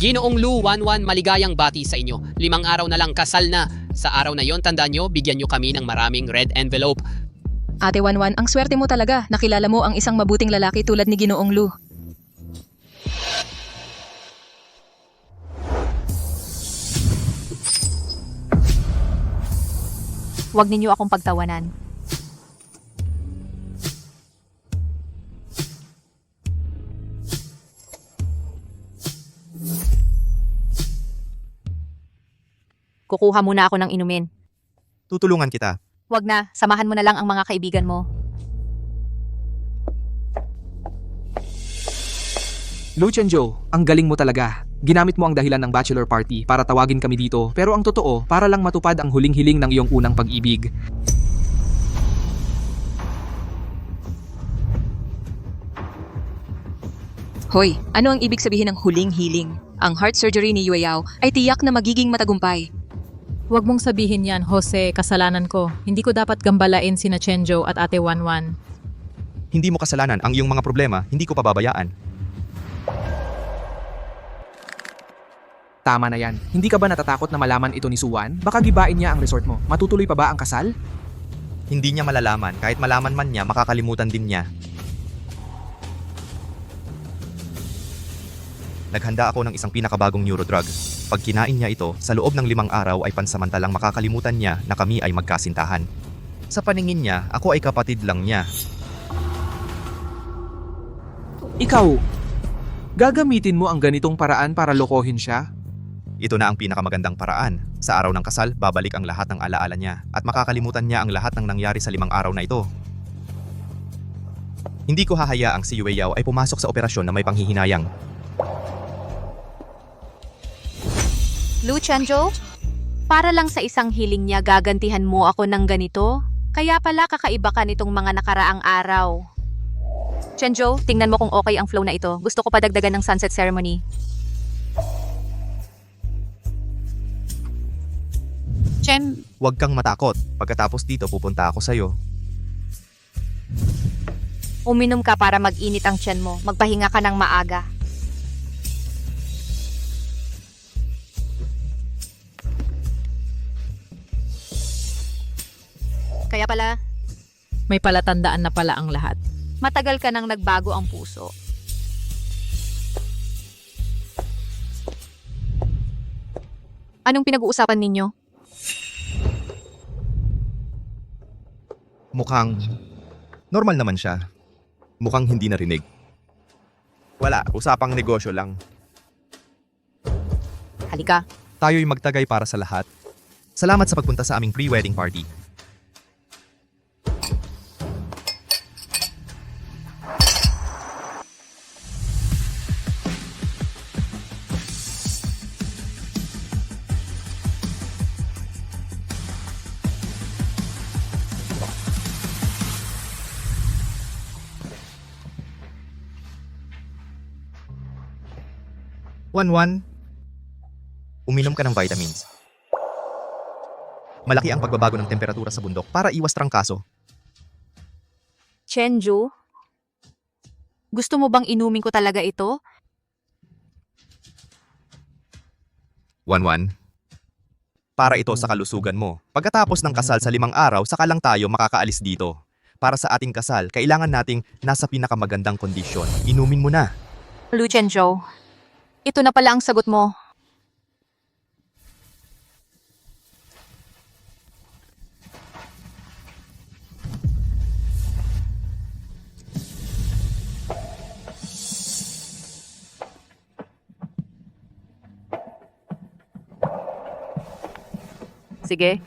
Ginoong Lu, 1-1, maligayang bati sa inyo. 5 araw na lang kasal na. Sa araw na yon, tandaan nyo, bigyan nyo kami ng maraming red envelope. Ate Wanwan, ang swerte mo talaga. Nakilala mo ang isang mabuting lalaki tulad ni Ginoong Lu. Huwag ninyo akong pagtawanan. Kukuha muna ako ng inumin. Tutulungan kita. Huwag na, samahan mo na lang ang mga kaibigan mo. Lu Chenjo, ang galing mo talaga. Ginamit mo ang dahilan ng bachelor party para tawagin kami dito, pero ang totoo, para lang matupad ang huling hiling ng iyong unang pag-ibig. Hoy, ano ang ibig sabihin ng huling hiling? Ang heart surgery ni Yue Yao ay tiyak na magiging matagumpay. Huwag mong sabihin yan, Jose, kasalanan ko. Hindi ko dapat gambalain sina Chenjo at Ate Wanwan. Hindi mo kasalanan ang iyong mga problema, hindi ko pababayaan. Tama na yan. Hindi ka ba natatakot na malaman ito ni Suwan? Baka gibain niya ang resort mo. Matutuloy pa ba ang kasal? Hindi niya malalaman, kahit malaman man niya, makakalimutan din niya. Naghanda ako ng isang pinakabagong neurodrug. Pag kinain niya ito, sa loob ng 5 araw ay pansamantalang makakalimutan niya na kami ay magkasintahan. Sa paningin niya, ako ay kapatid lang niya. Ikaw, gagamitin mo ang ganitong paraan para lokohin siya? Ito na ang pinakamagandang paraan. Sa araw ng kasal, babalik ang lahat ng alaala niya at makakalimutan niya ang lahat ng nangyari sa 5 araw na ito. Hindi ko hahayaang si Yue Yao ay pumasok sa operasyon na may panghihinayang. Lu Chenjo, para lang sa isang hiling niya gagantihan mo ako ng ganito? Kaya pala kakaiba ka nitong mga nakaraang araw. Chenjo, tingnan mo kung okay ang flow na ito. Gusto ko pa dagdagan ng sunset ceremony. Chen, Huwag kang matakot. Pagkatapos dito, pupunta ako sa'yo. uminom ka para mag-init ang tiyan mo. Magpahinga ka ng maaga. Kaya pala, May palatandaan na pala ang lahat. matagal ka nang nagbago ang puso. Anong pinag-uusapan ninyo? Mukhang normal naman siya. Mukhang hindi narinig. Wala, usapang negosyo lang. Halika. Tayo'y magtagay para sa lahat. Salamat sa pagpunta sa aming pre-wedding party. Wan, uminom ka ng vitamins. Malaki ang pagbabago ng temperatura sa bundok para iwas trangkaso. Chenju, gusto mo bang inumin ko talaga ito? Wan, para ito sa kalusugan mo. Pagkatapos ng kasal sa 5 araw, saka lang tayo makakaalis dito. Para sa ating kasal, kailangan nating nasa pinakamagandang kondisyon. Inumin mo na. Lu Chenjo, ito na pala ang sagot mo. Sige.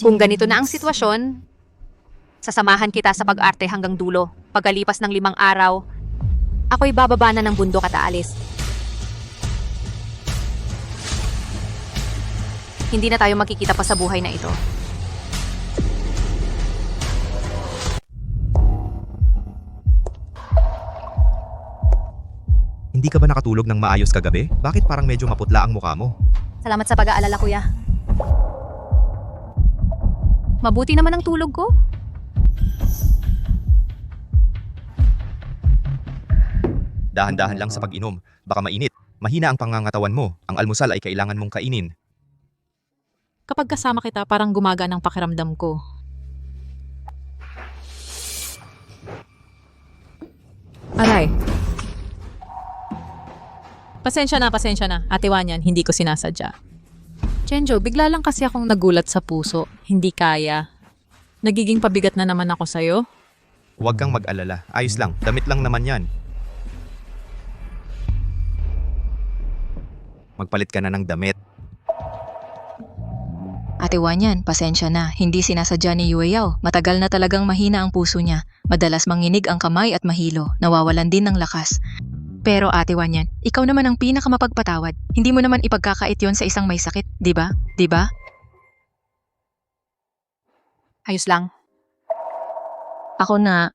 Kung ganito na ang sitwasyon, sasamahan kita sa pag-arte hanggang dulo. Pagkalipas ng 5 araw, ako'y bababa na ng bundok at aalis. Hindi na tayo magkikita pa sa buhay na ito. Hindi ka ba nakatulog ng maayos kagabi? Bakit parang medyo maputla ang mukha mo? Salamat sa pag-aalala, kuya. mabuti naman ang tulog ko. Dahan-dahan lang sa pag-inom. Baka mainit. Mahina ang pangangatawan mo. Ang almusal ay kailangan mong kainin. Kapag kasama kita, parang gumagaan ang pakiramdam ko. Aray. Pasensya na. Ate Wanyan, hindi ko sinasadya. Chenjo, bigla lang kasi akong nagulat sa puso. Hindi kaya. Nagiging pabigat na naman ako sa'yo. Huwag kang mag-alala. Ayos lang. Damit lang naman yan. Magpalit ka na ng damit. Ate Wanyan, pasensya na. Hindi sinasadya ni Yueyao. Matagal na talagang mahina ang puso niya. Madalas manginig ang kamay at mahilo. Nawawalan din ng lakas. Pero Ate Wanyan, ikaw naman ang pinakamapagpatawad. Hindi mo naman ipagkakait yon sa isang may sakit, di ba? Di ba? Ayos lang. Ako na.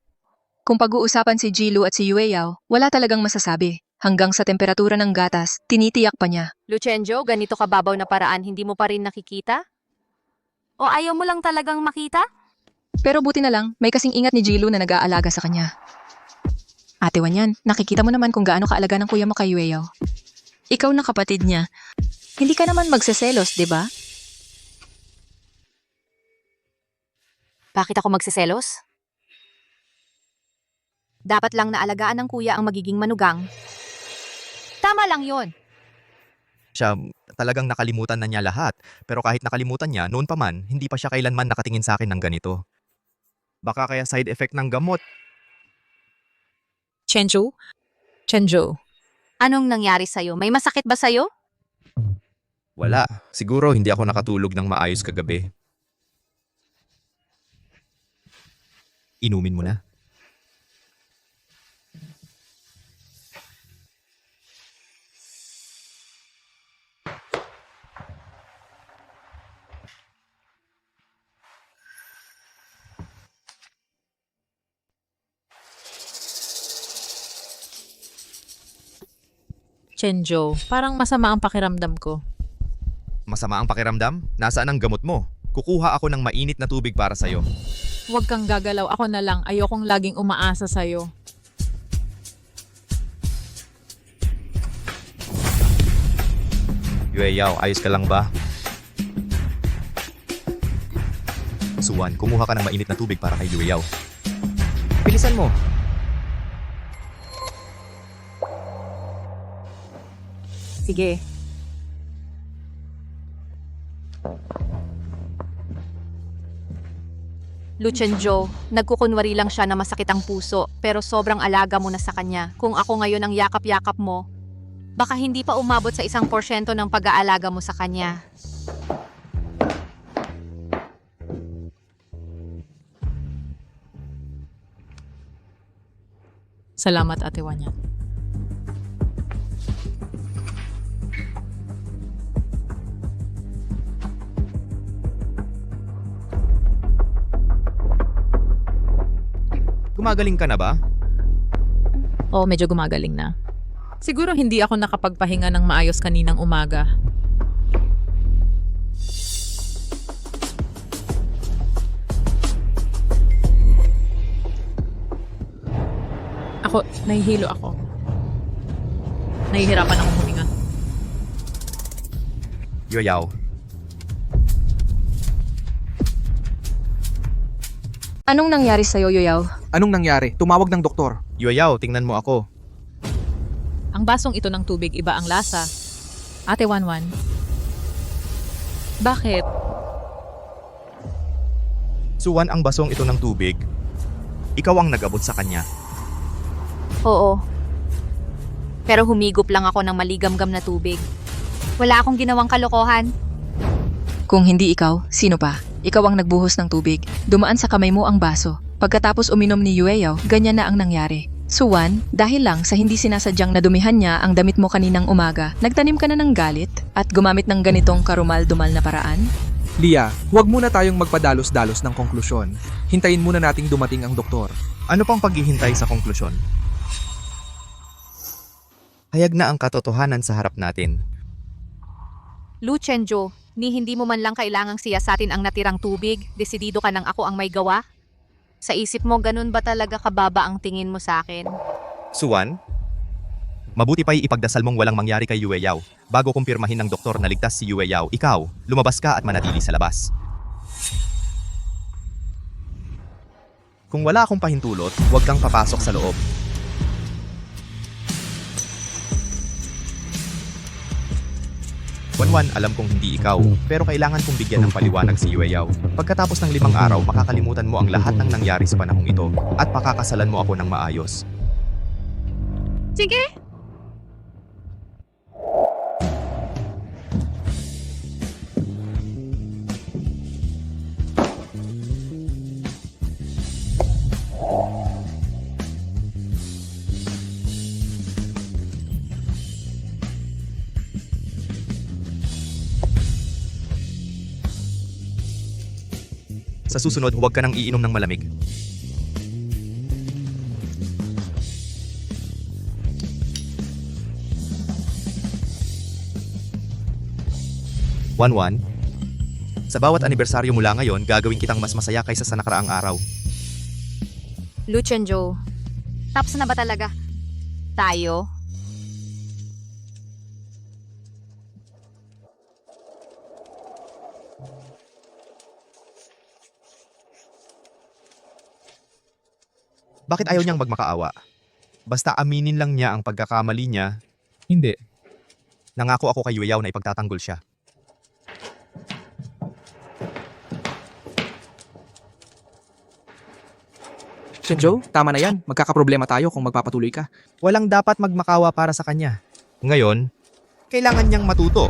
Kung pag-uusapan si Jilu at si Yueyao, wala talagang masasabi. Hanggang sa temperatura ng gatas, tinitiyak pa niya. Luchenjo, ganito kababaw na paraan, hindi mo pa rin nakikita? O ayaw mo lang talagang makita? Pero buti na lang, may kasing ingat ni Jilu na nag-aalaga sa kanya. Ate Wanyan, nakikita mo naman kung gaano kaalaga ng kuya mo kay Yueyao. Ikaw na kapatid niya. Hindi ka naman magseselos, di ba? Bakit ako magsiselos? Dapat lang naalagaan ng kuya ang magiging manugang. Tama lang yon. Siya, talagang nakalimutan na niya lahat. Pero kahit nakalimutan niya, noon pa man, hindi pa siya kailanman nakatingin sa akin ng ganito. Baka kaya side effect ng gamot. Chenjo? Anong nangyari sa'yo? May masakit ba sa'yo? Wala. Siguro hindi ako nakatulog ng maayos kagabi. Inumin mo na. Chenjo, parang masama ang pakiramdam ko. Masama ang pakiramdam? Nasaan ang gamot mo? Kukuha ako ng mainit na tubig para sa'yo. Huwag kang gagalaw, ako na lang. Ayokong laging umaasa sa'yo. Yueyao, ayos ka lang ba? Suwan, kumuha ka ng mainit na tubig para kay Yueyao. Bilisan mo! Sige. Luchenjo, nagkukunwari lang siya na masakit ang puso, pero sobrang alaga mo na sa kanya. Kung ako ngayon ang yakap-yakap mo, baka hindi pa umabot sa 1% ng pag-aalaga mo sa kanya. Salamat, Ate Wanyan. Gumagaling ka na ba? Oo, medyo gumagaling na. Siguro hindi ako nakapagpahinga ng maayos kaninang umaga. Nahihilo ako. Nahihirapan akong huminga. Yueyao, Anong nangyari sa'yo, Yueyao? Anong nangyari? Tumawag ng doktor. Yueyao, tingnan mo ako. Ang basong ito ng tubig, iba ang lasa. Ate Wanwan. Bakit? Suwan ang basong ito ng tubig. Ikaw ang nag-abot sa kanya. Oo. Pero humigop lang ako ng maligamgam na tubig. Wala akong ginawang kalokohan. Kung hindi ikaw, sino pa? Ikaw ang nagbuhos ng tubig. Dumaan sa kamay mo ang baso. Pagkatapos uminom ni Yueyao, ganyan na ang nangyari. Suwan, dahil lang sa hindi sinasadyang nadumihan niya ang damit mo kaninang umaga, nagtanim ka na ng galit at gumamit ng ganitong karumal-dumal na paraan? Lia, huwag muna tayong magpadalos-dalos ng konklusyon. Hintayin muna nating dumating ang doktor. Ano pang paghihintay sa konklusyon? Hayag na ang katotohanan sa harap natin. Luchenjo, Ni hindi mo man lang kailangang siyasatin ang natirang tubig, desidido ka nang ako ang may gawa? Sa isip mo, ganun ba talaga kababa ang tingin mo sa akin? Suwan, mabuti pa'y ipagdasal mong walang mangyari kay Yue Yao. Bago kumpirmahin ng doktor na ligtas si Yue Yao, ikaw, lumabas ka at manatili sa labas. Kung wala akong pahintulot, huwag kang papasok sa loob. Wanwan, alam kong hindi ikaw, pero kailangan kong bigyan ng paliwanag si Yue Yao. Pagkatapos ng 5 araw, makakalimutan mo ang lahat ng nangyari sa panahong ito at pakakasalan mo ako ng maayos. Sige! Sa susunod, huwag ka nang iinom ng malamig. Wanwan, sa bawat anibersaryo mula ngayon, gagawin kitang mas masaya kaysa sa nakaraang araw. Lu Chenjo, tapos na ba talaga? Tayo? Bakit ayaw niyang magmakaawa? Basta aminin lang niya ang pagkakamali niya. Hindi. Nangako ako kay Yue Yao na ipagtatanggol siya. Chenjo, tama na yan. Magkakaproblema tayo kung magpapatuloy ka. Walang dapat magmakawa para sa kanya. Ngayon, kailangan niyang matuto.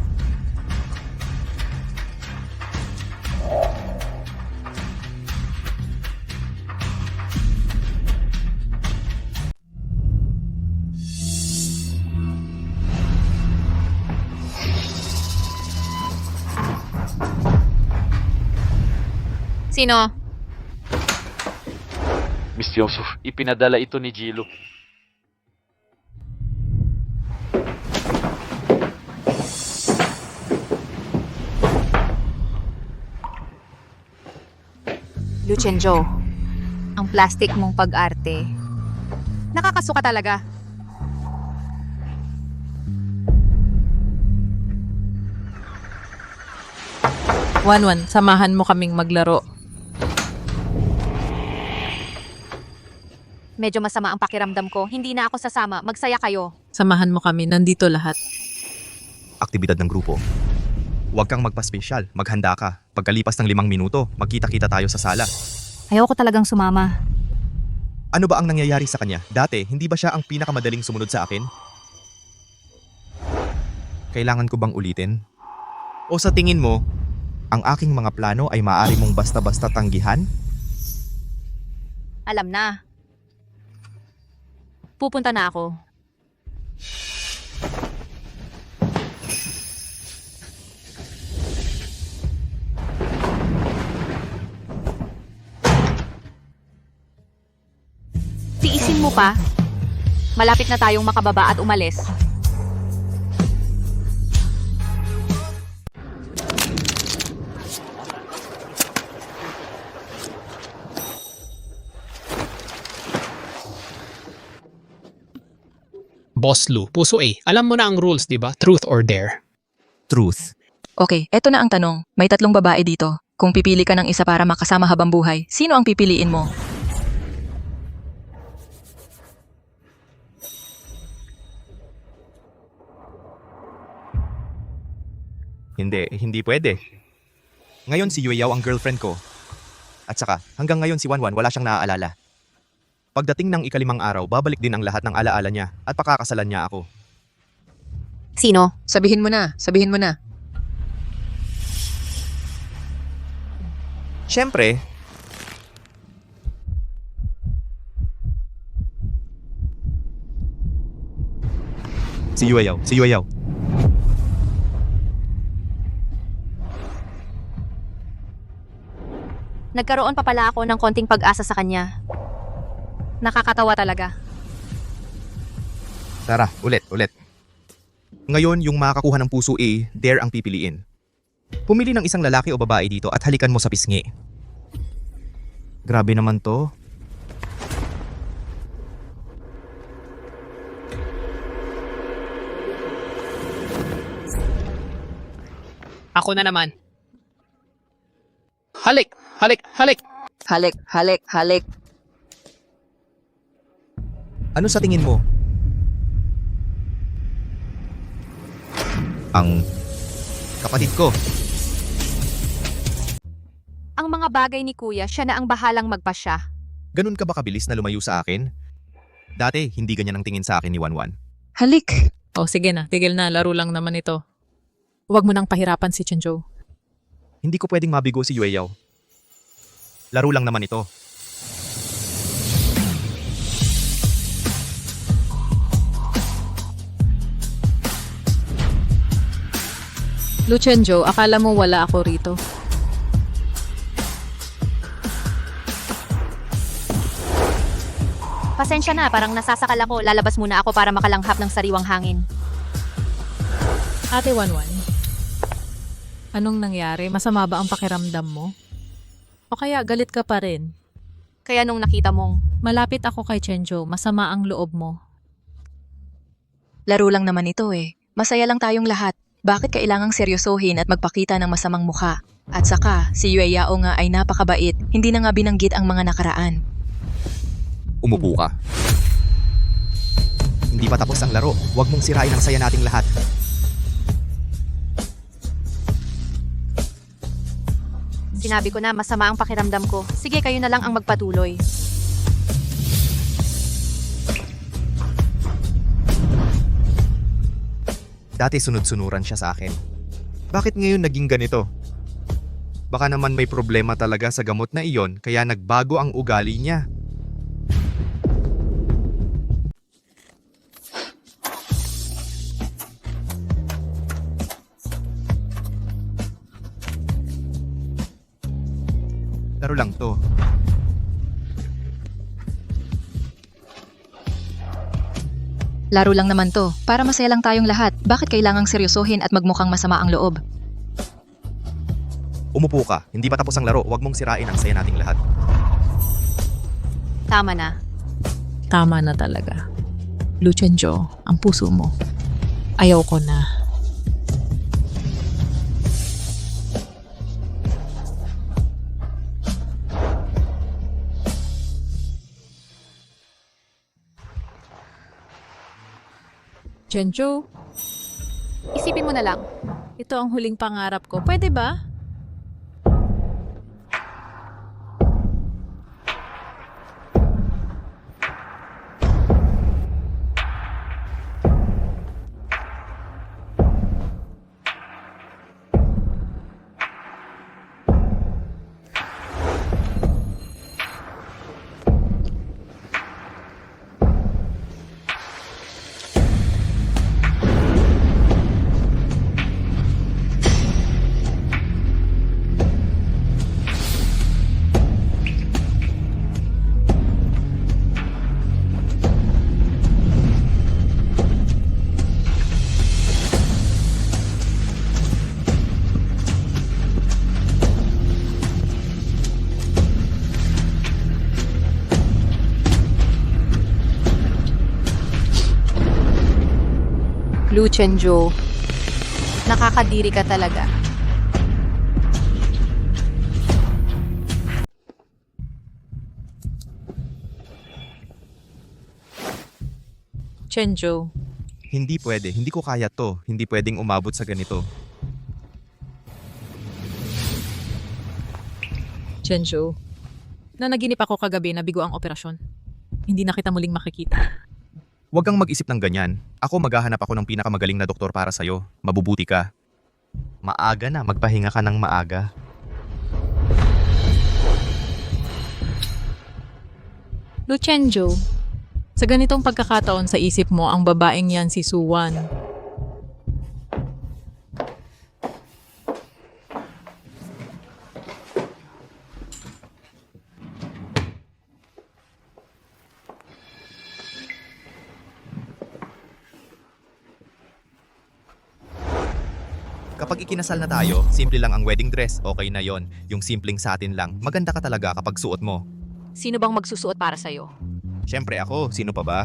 Sino? Miss Yusuf, ipinadala ito ni Jilo. Lu Chenjo, ang plastic mong pag-arte. Nakakasuka talaga. Wanwan, samahan mo kaming maglaro. Medyo masama ang pakiramdam ko. Hindi na ako sasama. Magsaya kayo. Samahan mo kami, nandito lahat. Aktibidad ng grupo. Huwag kang magpa-special, maghanda ka. Pagkalipas ng 5 minuto, magkita-kita tayo sa sala. Ayoko talagang sumama. Ano ba ang nangyayari sa kanya? Dati, hindi ba siya ang pinakamadaling sumunod sa akin? Kailangan ko bang ulitin? O sa tingin mo, ang aking mga plano ay maaari mong basta-basta tanggihan? Alam na. Pupunta na ako. Tiisin mo pa. Malapit na tayong makababa at umalis. Boss Lu, puso A, alam mo na ang rules, di ba? Truth or dare. Truth. Okay, eto na ang tanong. May 3 babae dito. Kung pipili ka ng isa para makasama habang buhay, sino ang pipiliin mo? Hindi pwede. Ngayon si Yue Yao ang girlfriend ko. At saka, hanggang ngayon si Wanwan wala siyang naaalala. Pagdating ng 5 araw, babalik din ang lahat ng alaala niya at pakakasalan niya ako. Sino? Sabihin mo na, sabihin mo na. Siyempre, si Yue Yao. Nagkaroon pa pala ako ng konting pag-asa sa kanya. Nakakatawa talaga. Tara, ulit. Ngayon, yung makakuha ng puso A, dare ang pipiliin. Pumili ng isang lalaki o babae dito at halikan mo sa pisngi. Grabe naman to. Ako na naman. Halik! Halik! Halik! Halik, halik, halik. Ano sa tingin mo? Ang kapatid ko. Ang mga bagay ni kuya, siya na ang bahalang magpasya. Ganun ka ba kabilis na lumayo sa akin? Dati, hindi ganyan ang tingin sa akin ni Wanwan. Halik. Oh, sige na. Tigil na. Laro lang naman ito. Huwag mo nang pahirapan si Chenjo. Hindi ko pwedeng mabigo si Yueyaw. Laro lang naman ito. Lu Chenjo, akala mo wala ako rito. Pasensya na, parang nasasakal ako. Lalabas muna ako para makalanghap ng sariwang hangin. Ate Wanwan, anong nangyari? Masama ba ang pakiramdam mo? O kaya galit ka pa rin? Kaya nung nakita mong, Malapit ako kay Chenjo, masama ang loob mo. Laro lang naman ito eh. Masaya lang tayong lahat. Bakit kailangang seryosohin at magpakita ng masamang mukha? At saka, si Yueyao nga ay napakabait. Hindi na nga binanggit ang mga nakaraan. Umupo ka. Hindi pa tapos ang laro. Huwag mong sirain ang saya nating lahat. sinabi ko na masama ang pakiramdam ko. Sige, kayo na lang ang magpatuloy. Dati sunod-sunuran siya sa akin. Bakit ngayon naging ganito? Baka naman may problema talaga sa gamot na iyon kaya nagbago ang ugali niya. Laro lang to. Laro lang naman to. Para masaya lang tayong lahat. Bakit kailangang seryosohin at magmukhang masama ang loob? Umupo ka. Hindi pa tapos ang laro. Huwag mong sirain ang saya nating lahat. Tama na. Tama na talaga. Lu Chenjo, ang puso mo. Ayaw ko na. Chenjo, Isipin mo na lang. ito ang huling pangarap ko. Pwede ba? Lu Chenjo, nakakadiri ka talaga. Chenjo, Hindi pwede. Hindi ko kaya to. Hindi pwedeng umabot sa ganito. Chenjo. Nanaginip ako kagabi na bigo ang operasyon. Hindi na kita muling makikita. Huwag kang mag-isip ng ganyan. Ako maghahanap ako ng pinakamagaling na doktor para sa'yo. Mabubuti ka. Maaga na. Magpahinga ka ng maaga. Lu Chenjo, sa ganitong pagkakataon sa isip mo ang babaeng yan si Suwan. Kapag ikinasal na tayo, simple lang ang wedding dress, okay na yon. Yung simpleng satin lang, maganda ka talaga kapag suot mo. Sino bang magsusuot para sa'yo? Siyempre ako, sino pa ba?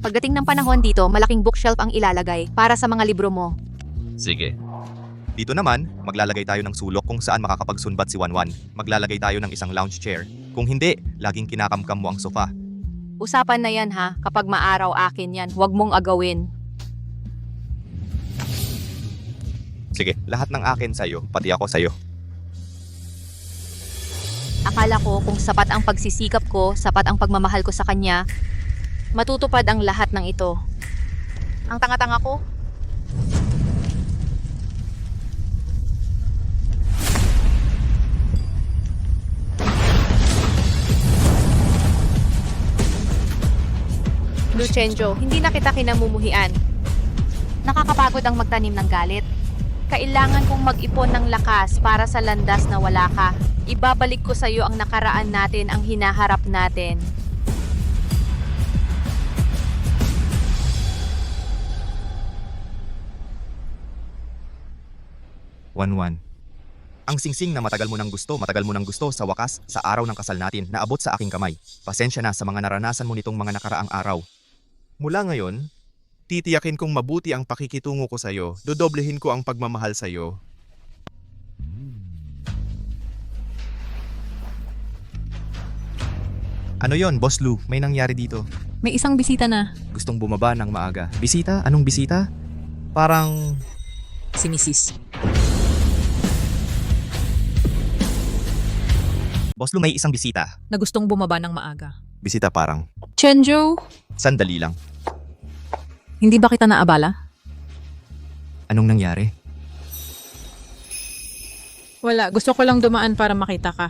Pagdating ng panahon dito, malaking bookshelf ang ilalagay para sa mga libro mo. Sige. Dito naman, maglalagay tayo ng sulok kung saan makakapagsunbat si Wanwan. Maglalagay tayo ng isang lounge chair. Kung hindi, laging kinakamkam mo ang sofa. Usapan na yan ha, kapag maaraw akin yan, huwag mong agawin. Sige, lahat ng akin sa'yo, pati ako sa'yo. Akala ko kung sapat ang pagsisikap ko, sapat ang pagmamahal ko sa kanya, matutupad ang lahat ng ito. Ang tanga-tanga ko. Luchenjo, hindi na kita kinamumuhian. Nakakapagod ang magtanim ng galit. Kailangan kong mag-ipon ng lakas para sa landas na wala ka. Ibabalik ko sa iyo ang nakaraan natin, ang hinaharap natin. Wanwan. Ang singsing na matagal mo nang gusto, sa wakas, sa araw ng kasal natin, naabot sa aking kamay. Pasensya na sa mga naranasan mo nitong mga nakaraang araw. Mula ngayon, titiyakin kong mabuti ang pakikitungo ko sa'yo. Dodoblehin ko ang pagmamahal sa'yo. Ano yon, Boss Lou? May nangyari dito. May isang bisita na. Gustong bumaba ng maaga. Bisita? Anong bisita? Parang... Si Mrs. Boss Lou, may isang bisita. na gustong bumaba ng maaga. Bisita parang... Chenjo, Sandali lang. hindi ba kita naabala? Anong nangyari? Wala, gusto ko lang dumaan para makita ka.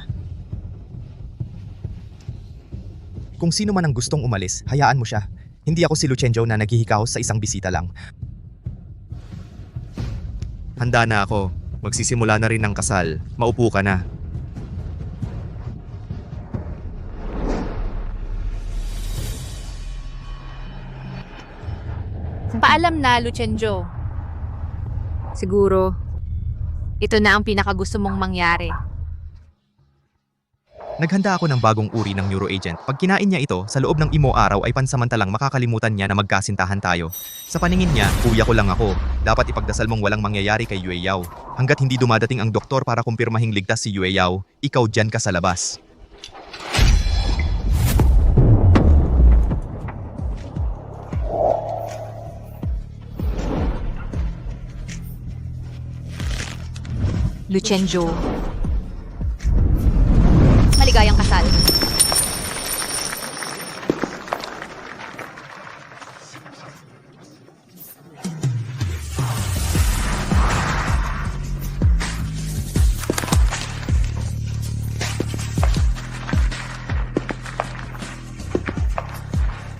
Kung sino man ang gustong umalis, hayaan mo siya. Hindi ako si Luchenjo na naghihikaw sa isang bisita lang. Handa na ako. Magsisimula na rin ang kasal. Maupo ka na. Paalam na, Luchenjo. Siguro, ito na ang pinakagusto mong mangyari. Naghanda ako ng bagong uri ng neuroagent. Pag kinain niya ito, sa loob ng imo araw ay pansamantalang makakalimutan niya na magkasintahan tayo. Sa paningin niya, kuya ko lang ako. Dapat ipagdasal mong walang mangyayari kay Yue Yao. Hanggat hindi dumadating ang doktor para kumpirmahing ligtas si Yue Yao, ikaw dyan ka sa labas. Luchenjo. Maligayang kasal.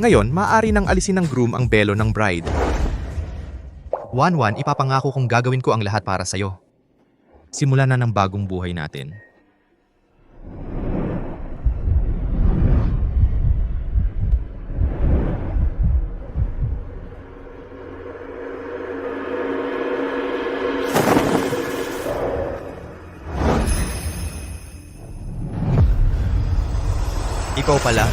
Ngayon, maaari nang alisin ng groom ang belo ng bride. Wanwan, ipapangako kong gagawin ko ang lahat para sa'yo. Simula na ng bagong buhay natin. Ikaw pala.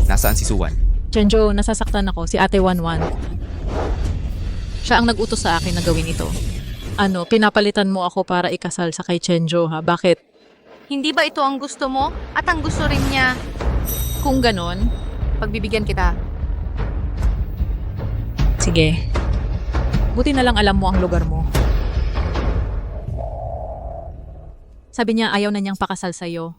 Nasaan si Suwan? Chenjo, nasasaktan ako. Si Ate Wanwan. Siya ang nag-utos sa akin na gawin ito. Ano, pinapalitan mo ako para ikasal sa kay Chenjo ha? Bakit? Hindi ba ito ang gusto mo? At ang gusto rin niya? Kung ganon, Pagbibigyan kita. sige. Buti na lang alam mo ang lugar mo. Sabi niya ayaw na niyang pakasal sa'yo.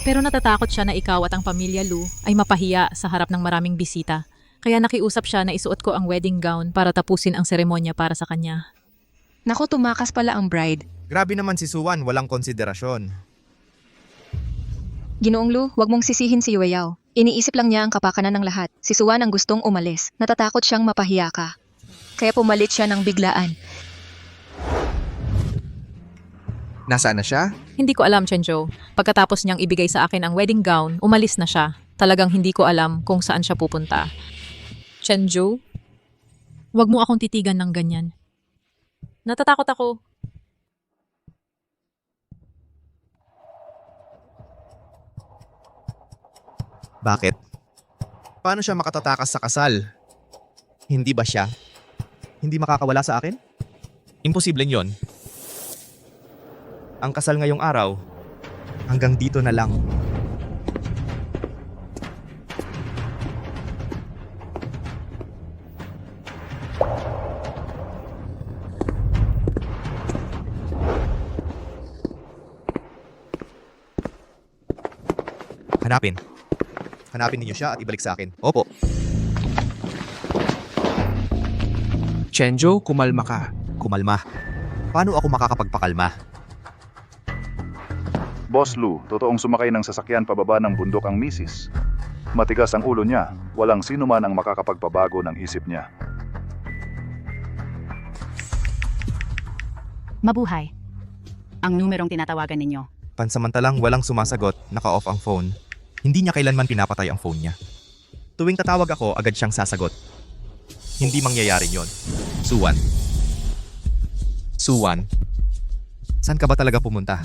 Pero natatakot siya na ikaw at ang pamilya Lu ay mapahiya sa harap ng maraming bisita. Kaya nakiusap siya na isuot ko ang wedding gown para tapusin ang seremonya para sa kanya. Naku, tumakas pala ang bride. Grabe naman si Suwan, walang konsiderasyon. Ginoong Lu, wag mong sisihin si Yueyao. Iniisip lang niya ang kapakanan ng lahat. Si Suwan ang gustong umalis. Natatakot siyang mapahiya ka. Kaya pumalit siya ng biglaan. Nasaan na siya? Hindi ko alam, Chenjo. Pagkatapos niyang ibigay sa akin ang wedding gown, umalis na siya. Talagang hindi ko alam kung saan siya pupunta. Chenjo, wag mo akong titigan ng ganyan. Natatakot ako. Bakit? Paano siya makatatakas sa kasal? Hindi ba siya? Hindi makakawala sa akin? Imposibleng yon. Ang kasal ngayong araw, hanggang dito na lang. Hanapin. Hanapin ninyo siya at ibalik sa akin. Opo. Chenjo, kumalma ka. Kumalma. Paano ako makakapagpakalma? Boss Lu, totoong sumakay ng sasakyan pababa ng bundok ang misis. Matigas ang ulo niya, walang sino man ang makakapagpabago ng isip niya. Mabuhay. Ang numerong tinatawagan ninyo. Pansamantalang walang sumasagot, naka-off ang phone. Hindi niya kailanman pinapatay ang phone niya. Tuwing tatawag ako, agad siyang sasagot. Hindi mangyayari yon. Suwan. Suwan. Saan ka ba talaga pumunta?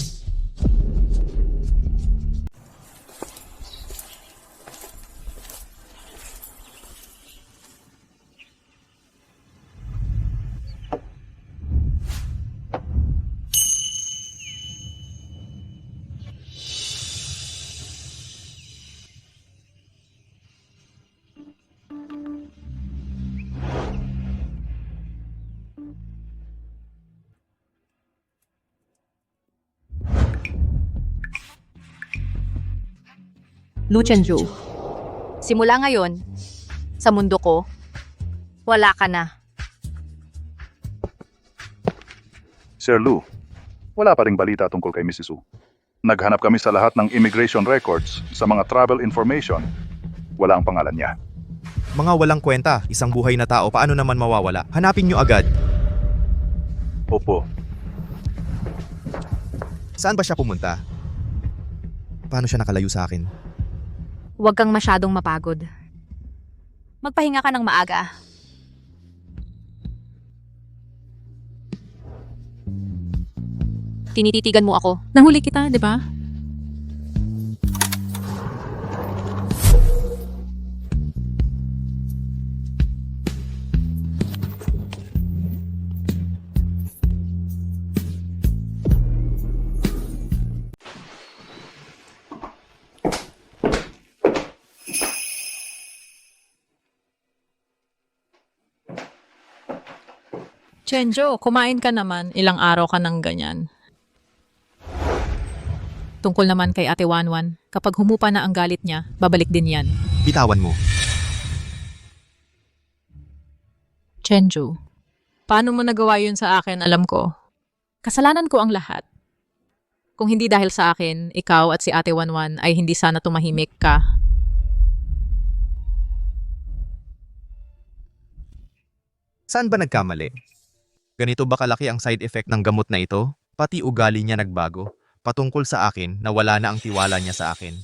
Lu Chenjo, simula ngayon, sa mundo ko, wala ka na. Sir Lu, wala pa ring balita tungkol kay Mrs. Wu. Naghanap kami sa lahat ng immigration records, sa mga travel information. Wala ang pangalan niya. Mga walang kwenta, isang buhay na tao, paano naman mawawala? Hanapin niyo agad. Opo, Saan ba siya pumunta? Paano siya nakalayo sa akin? Huwag kang masyadong mapagod. Magpahinga ka ng maaga. Tinititigan mo ako. Nahuli kita, di ba? Chenjo, kumain ka naman. Ilang araw ka ng ganyan. Tungkol naman kay Ate Wanwan, kapag humupa na ang galit niya, babalik din yan. Bitawan mo. Chenju, paano mo nagawa yun sa akin, alam ko. Kasalanan ko ang lahat. Kung hindi dahil sa akin, ikaw at si Ate Wanwan ay hindi sana tumahimik ka. Saan ba nagkamali? Ganito ba kalaki ang side effect ng gamot na ito? Pati ugali niya nagbago. Patungkol sa akin na wala na ang tiwala niya sa akin.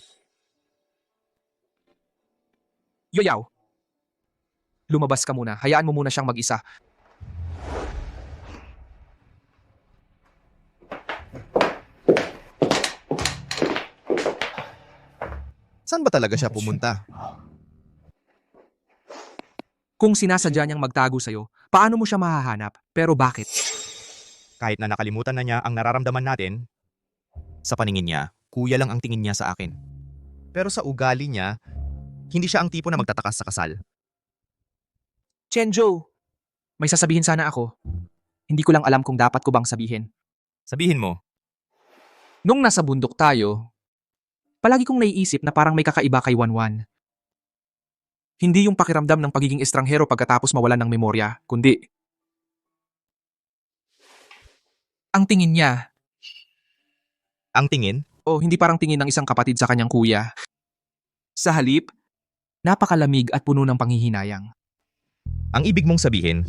Yoyaw, lumabas ka muna. Hayaan mo muna siyang mag-isa. Saan ba talaga siya pumunta? Kung sinasadya niyang magtago sa'yo, paano mo siya mahahanap? Pero bakit? Kahit na nakalimutan na niya ang nararamdaman natin, sa paningin niya, kuya lang ang tingin niya sa akin. Pero sa ugali niya, hindi siya ang tipo na magtatakas sa kasal. Chenjo, may sasabihin sana ako. Hindi ko lang alam kung dapat ko bang sabihin. Sabihin mo, Nung nasa bundok tayo, palagi kong naiisip na parang may kakaiba kay Wanwan. Hindi yung pakiramdam ng pagiging estranghero pagkatapos mawalan ng memorya, kundi Ang tingin niya, Ang tingin? o hindi parang tingin ng isang kapatid sa kanyang kuya. Sa halip, napakalamig at puno ng panghihinayang. Ang ibig mong sabihin,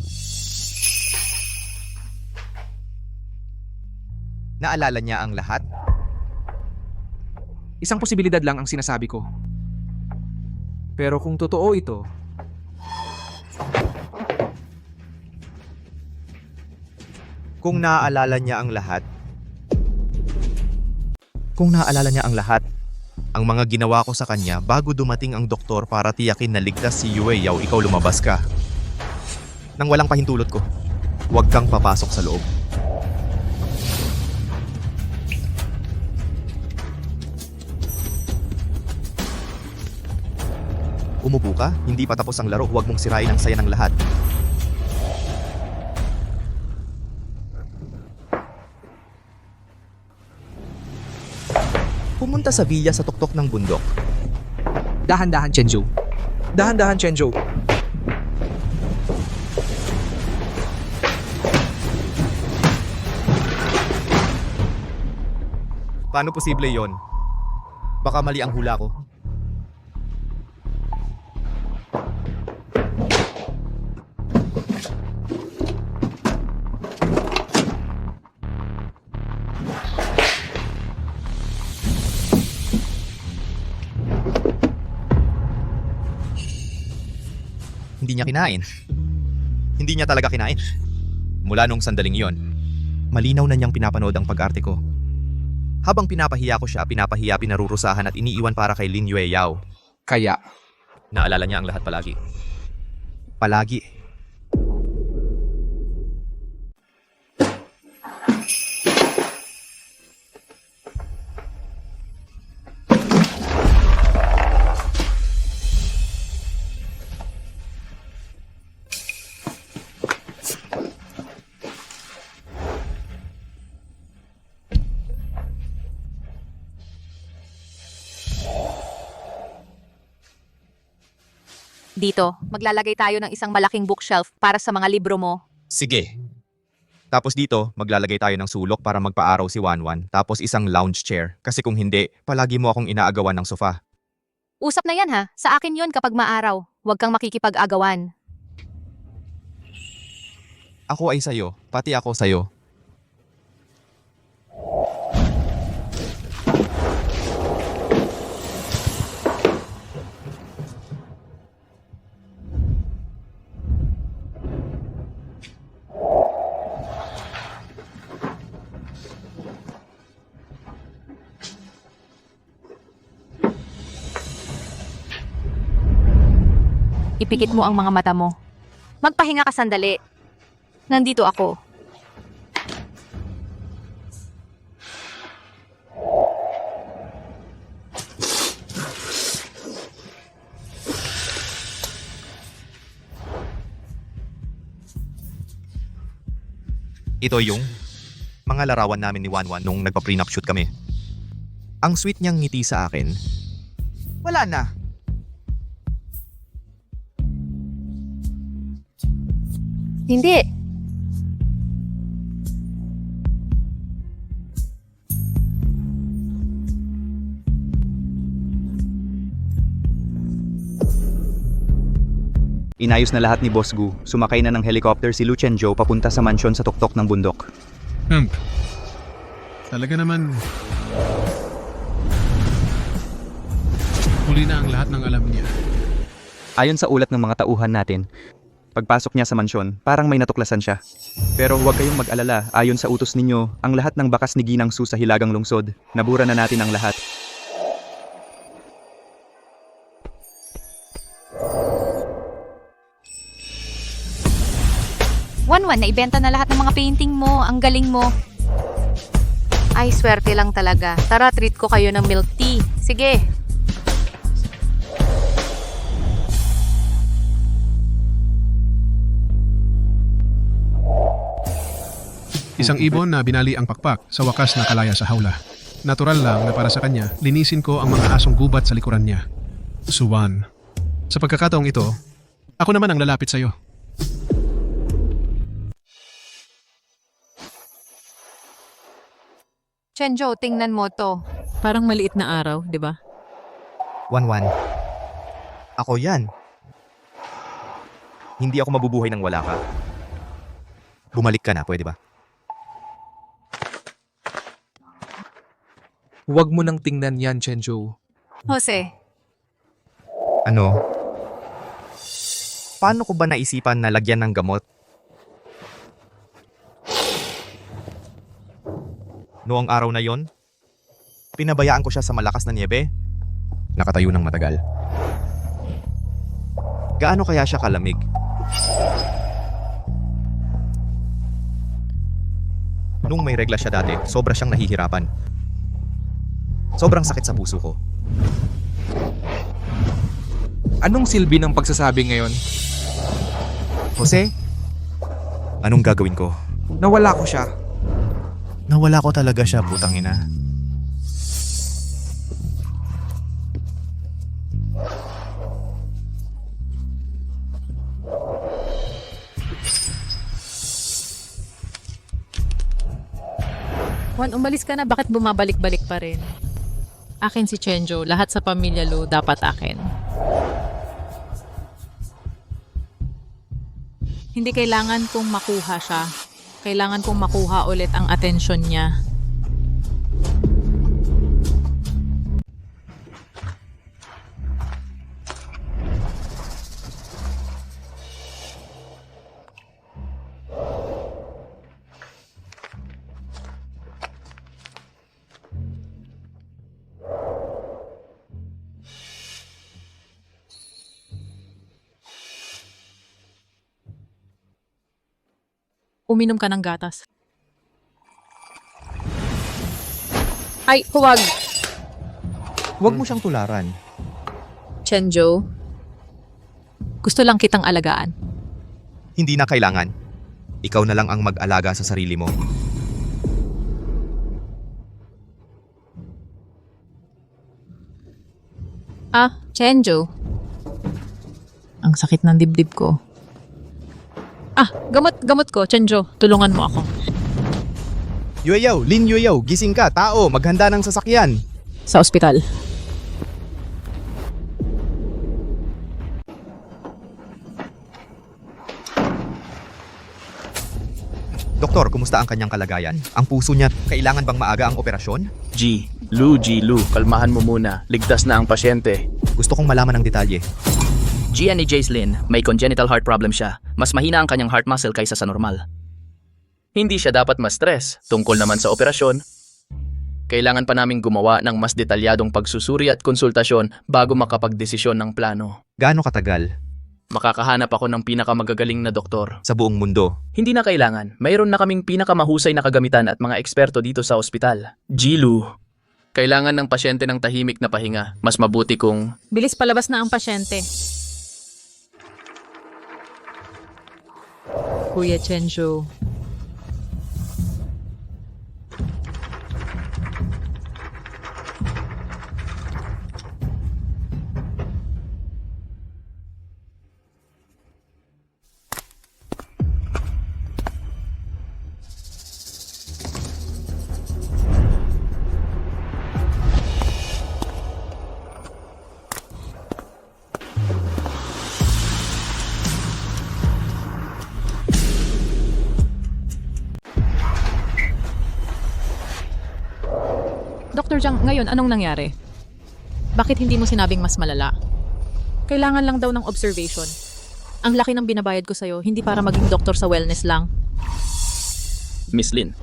naalala niya ang lahat? Isang posibilidad lang ang sinasabi ko. Pero kung totoo ito, Kung naaalala niya ang lahat, ang mga ginawa ko sa kanya bago dumating ang doktor para tiyakin na ligtas si Yue Yao, ikaw lumabas ka. Nang walang pahintulot ko, huwag kang papasok sa loob. Umupo ka, hindi pa tapos ang laro, huwag mong sirain ang saya ng lahat. Pumunta sa villa sa tuktok ng bundok. dahan-dahan Chenjo. Dahan-dahan Chenjo. Paano posible yon? Baka mali ang hula ko. Hindi niya kinain. Hindi niya talaga kinain. Mula nung sandaling yon, malinaw na niyang pinapanood ang pag-arte ko. Habang pinapahiya ko siya, pinarurusahan at iniiwan para kay Lin Yue Yao. Kaya, Naalala niya ang lahat palagi. Palagi. Dito, maglalagay tayo ng isang malaking bookshelf para sa mga libro mo. Sige. Tapos dito, maglalagay tayo ng sulok para magpaaraw si Wanwan. Tapos isang lounge chair. Kasi kung hindi, palagi mo akong inaagawan ng sofa. Usap na yan ha, sa akin yon kapag maaraw. Huwag kang makikipag-agawan. Ako ay sayo, pati ako sayo. Ipikit mo ang mga mata mo. Magpahinga ka sandali. Nandito ako. Ito yung mga larawan namin ni Wanwan nung nagpa-prenup shoot kami. Ang sweet niyang ngiti sa akin. Wala na. Hindi. Inayos na lahat ni Boss Gu. Sumakay na ng helicopter si Lu Chenjo papunta sa mansyon sa tuktok ng bundok. Talaga naman. Huli na ang lahat ng alam niya. Ayon sa ulat ng mga tauhan natin, pagpasok niya sa mansyon, parang may natuklasan siya. Pero huwag kayong mag-alala, ayon sa utos ninyo, ang lahat ng bakas ni Ginang Su sa Hilagang Lungsod, nabura na natin ang lahat. Wanwan, naibenta na lahat ng mga painting mo. Ang galing mo. Ay, swerte lang talaga. Tara, treat ko kayo ng milk tea. Sige. Isang ibon na binali ang pakpak, sa wakas nakalaya sa hawla. Natural lang na para sa kanya, linisin ko ang mga asong gubat sa likuran niya. Suwan. Sa pagkakataong ito, ako naman ang lalapit sa'yo. Chenjo, tingnan mo to. Parang maliit na araw, di ba? Wanwan. Ako yan. Hindi ako mabubuhay nang wala ka. Bumalik ka na, pwede ba? Huwag mo nang tingnan yan, Chenjo. Jose, Ano? Paano ko ba naisipan na lagyan ng gamot? Noong araw na yon, pinabayaan ko siya sa malakas na niebe. Nakatayo ng matagal. Gaano kaya siya kalamig? Nung may regla siya dati, sobra siyang nahihirapan. Sobrang sakit sa puso ko. Anong silbi ng pagsasabi ngayon? Jose, anong gagawin ko? Nawala ko siya. Nawala ko talaga siya, putang ina. Juan, umalis ka na. Bakit bumabalik-balik pa rin? Akin si Chenjo. Lahat sa pamilya Lu dapat akin. Hindi kailangan kong makuha siya. Kailangan kong makuha ulit ang atensyon niya. Uminom ka ng gatas. Ay, huwag! Huwag mo siyang tularan. Chenjo, gusto lang kitang alagaan. Hindi na kailangan. Ikaw na lang ang mag-alaga sa sarili mo. Ah, Chenjo. Ang sakit ng dibdib ko. Ah, gamot ko, Chenjo. Tulungan mo ako. Yueyaw, Lin Yueyaw, gising ka, tao, maghanda ng sasakyan. Sa ospital. Doktor, kumusta ang kanyang kalagayan? Ang puso niya, kailangan bang maaga ang operasyon? G. Lu, kalmahan mo muna. Ligtas na ang pasyente. Gusto kong malaman ang detalye. Gian ni Jaislyn, may congenital heart problem siya. Mas mahina ang kanyang heart muscle kaysa sa normal. Hindi siya dapat ma-stress. Tungkol naman sa operasyon, kailangan pa naming gumawa ng mas detalyadong pagsusuri at konsultasyon bago makapagdesisyon ng plano. Gaano katagal? Makakahanap ako ng pinakamagagaling na doktor. Sa buong mundo. Hindi na kailangan. Mayroon na kaming pinakamahusay na kagamitan at mga eksperto dito sa ospital. Jilu, kailangan ng pasyente ng tahimik na pahinga. Mas mabuti kung... Bilis palabas na ang pasyente. Kuya Chenjo. Dr. Jiang, ngayon anong nangyari? Bakit hindi mo sinabing mas malala? Kailangan lang daw ng observation. Ang laki ng binabayad ko sa'yo, hindi para maging doktor sa wellness lang. Miss Lin,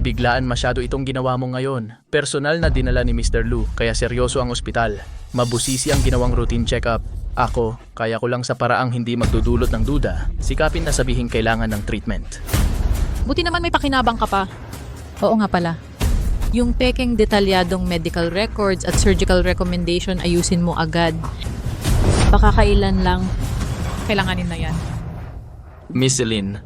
biglaan masyado itong ginawa mo ngayon. Personal na dinala ni Mr. Lu, kaya seryoso ang ospital. Mabusisi ang ginawang routine check-up. Ako, kaya ko lang sa paraang hindi magdudulot ng duda. Sikapin na sabihin kailangan ng treatment. Buti naman may pakinabang ka pa. Oo nga pala. Yung pekeng detalyadong medical records at surgical recommendation ayusin mo agad. Baka kailan lang kailanganin na yan. Miss Lin,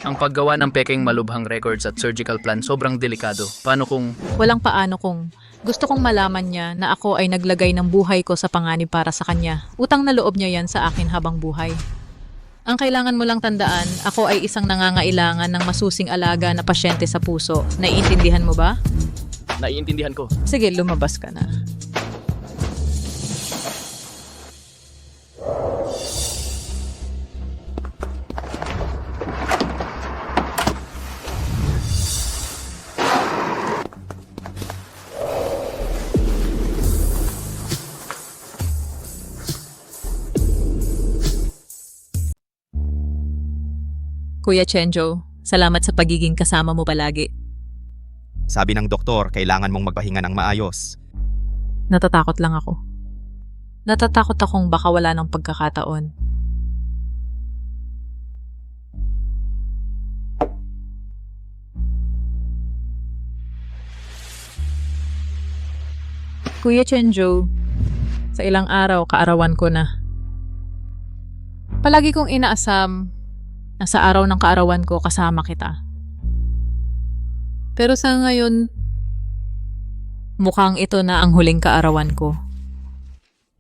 ang paggawa ng pekeng malubhang records at surgical plan sobrang delikado. Paano kung... Walang paano kung gusto kong malaman niya na ako ay naglagay ng buhay ko sa panganib para sa kanya. Utang na loob niya yan sa akin habang buhay. Ang kailangan mo lang tandaan, ako ay isang nangangailangan ng masusing alaga na pasyente sa puso. Naiintindihan mo ba? Naiintindihan ko. Sige, lumabas ka na. Kuya Chenjo, salamat sa pagiging kasama mo palagi. Sabi ng doktor, kailangan mong magpahinga ng maayos. Natatakot lang ako. Natatakot akong baka wala ng pagkakataon. Kuya Chenjo, sa ilang araw, kaarawan ko na. Palagi kong inaasam na sa araw ng kaarawan ko kasama kita. Pero sa ngayon, mukhang ito na ang huling kaarawan ko.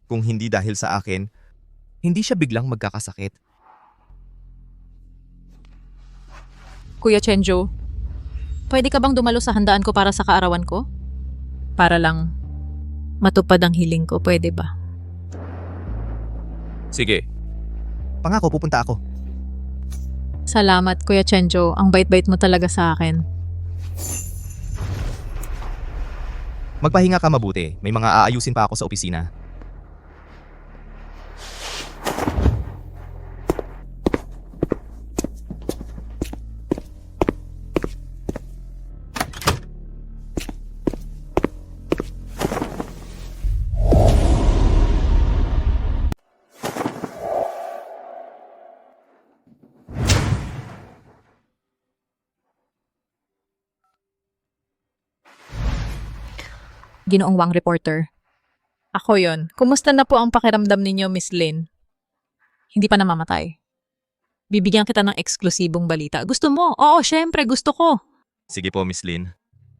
Kung hindi dahil sa akin, hindi siya biglang magkakasakit. Kuya Chenjo, pwede ka bang dumalo sa handaan ko para sa kaarawan ko? Para lang matupad ang hiling ko, pwede ba? Sige. Pangako, pupunta ako. Salamat, Kuya Chenjo. Ang bait-bait mo talaga sa akin. Magpahinga ka mabuti. May mga aayusin pa ako sa opisina. Ginoong Wang reporter. Ako yon. Kumusta na po ang pakiramdam ninyo, Miss Lin? Hindi pa namamatay. Bibigyan kita ng eksklusibong balita. Gusto mo? Oo, syempre, gusto ko. Sige po, Miss Lin.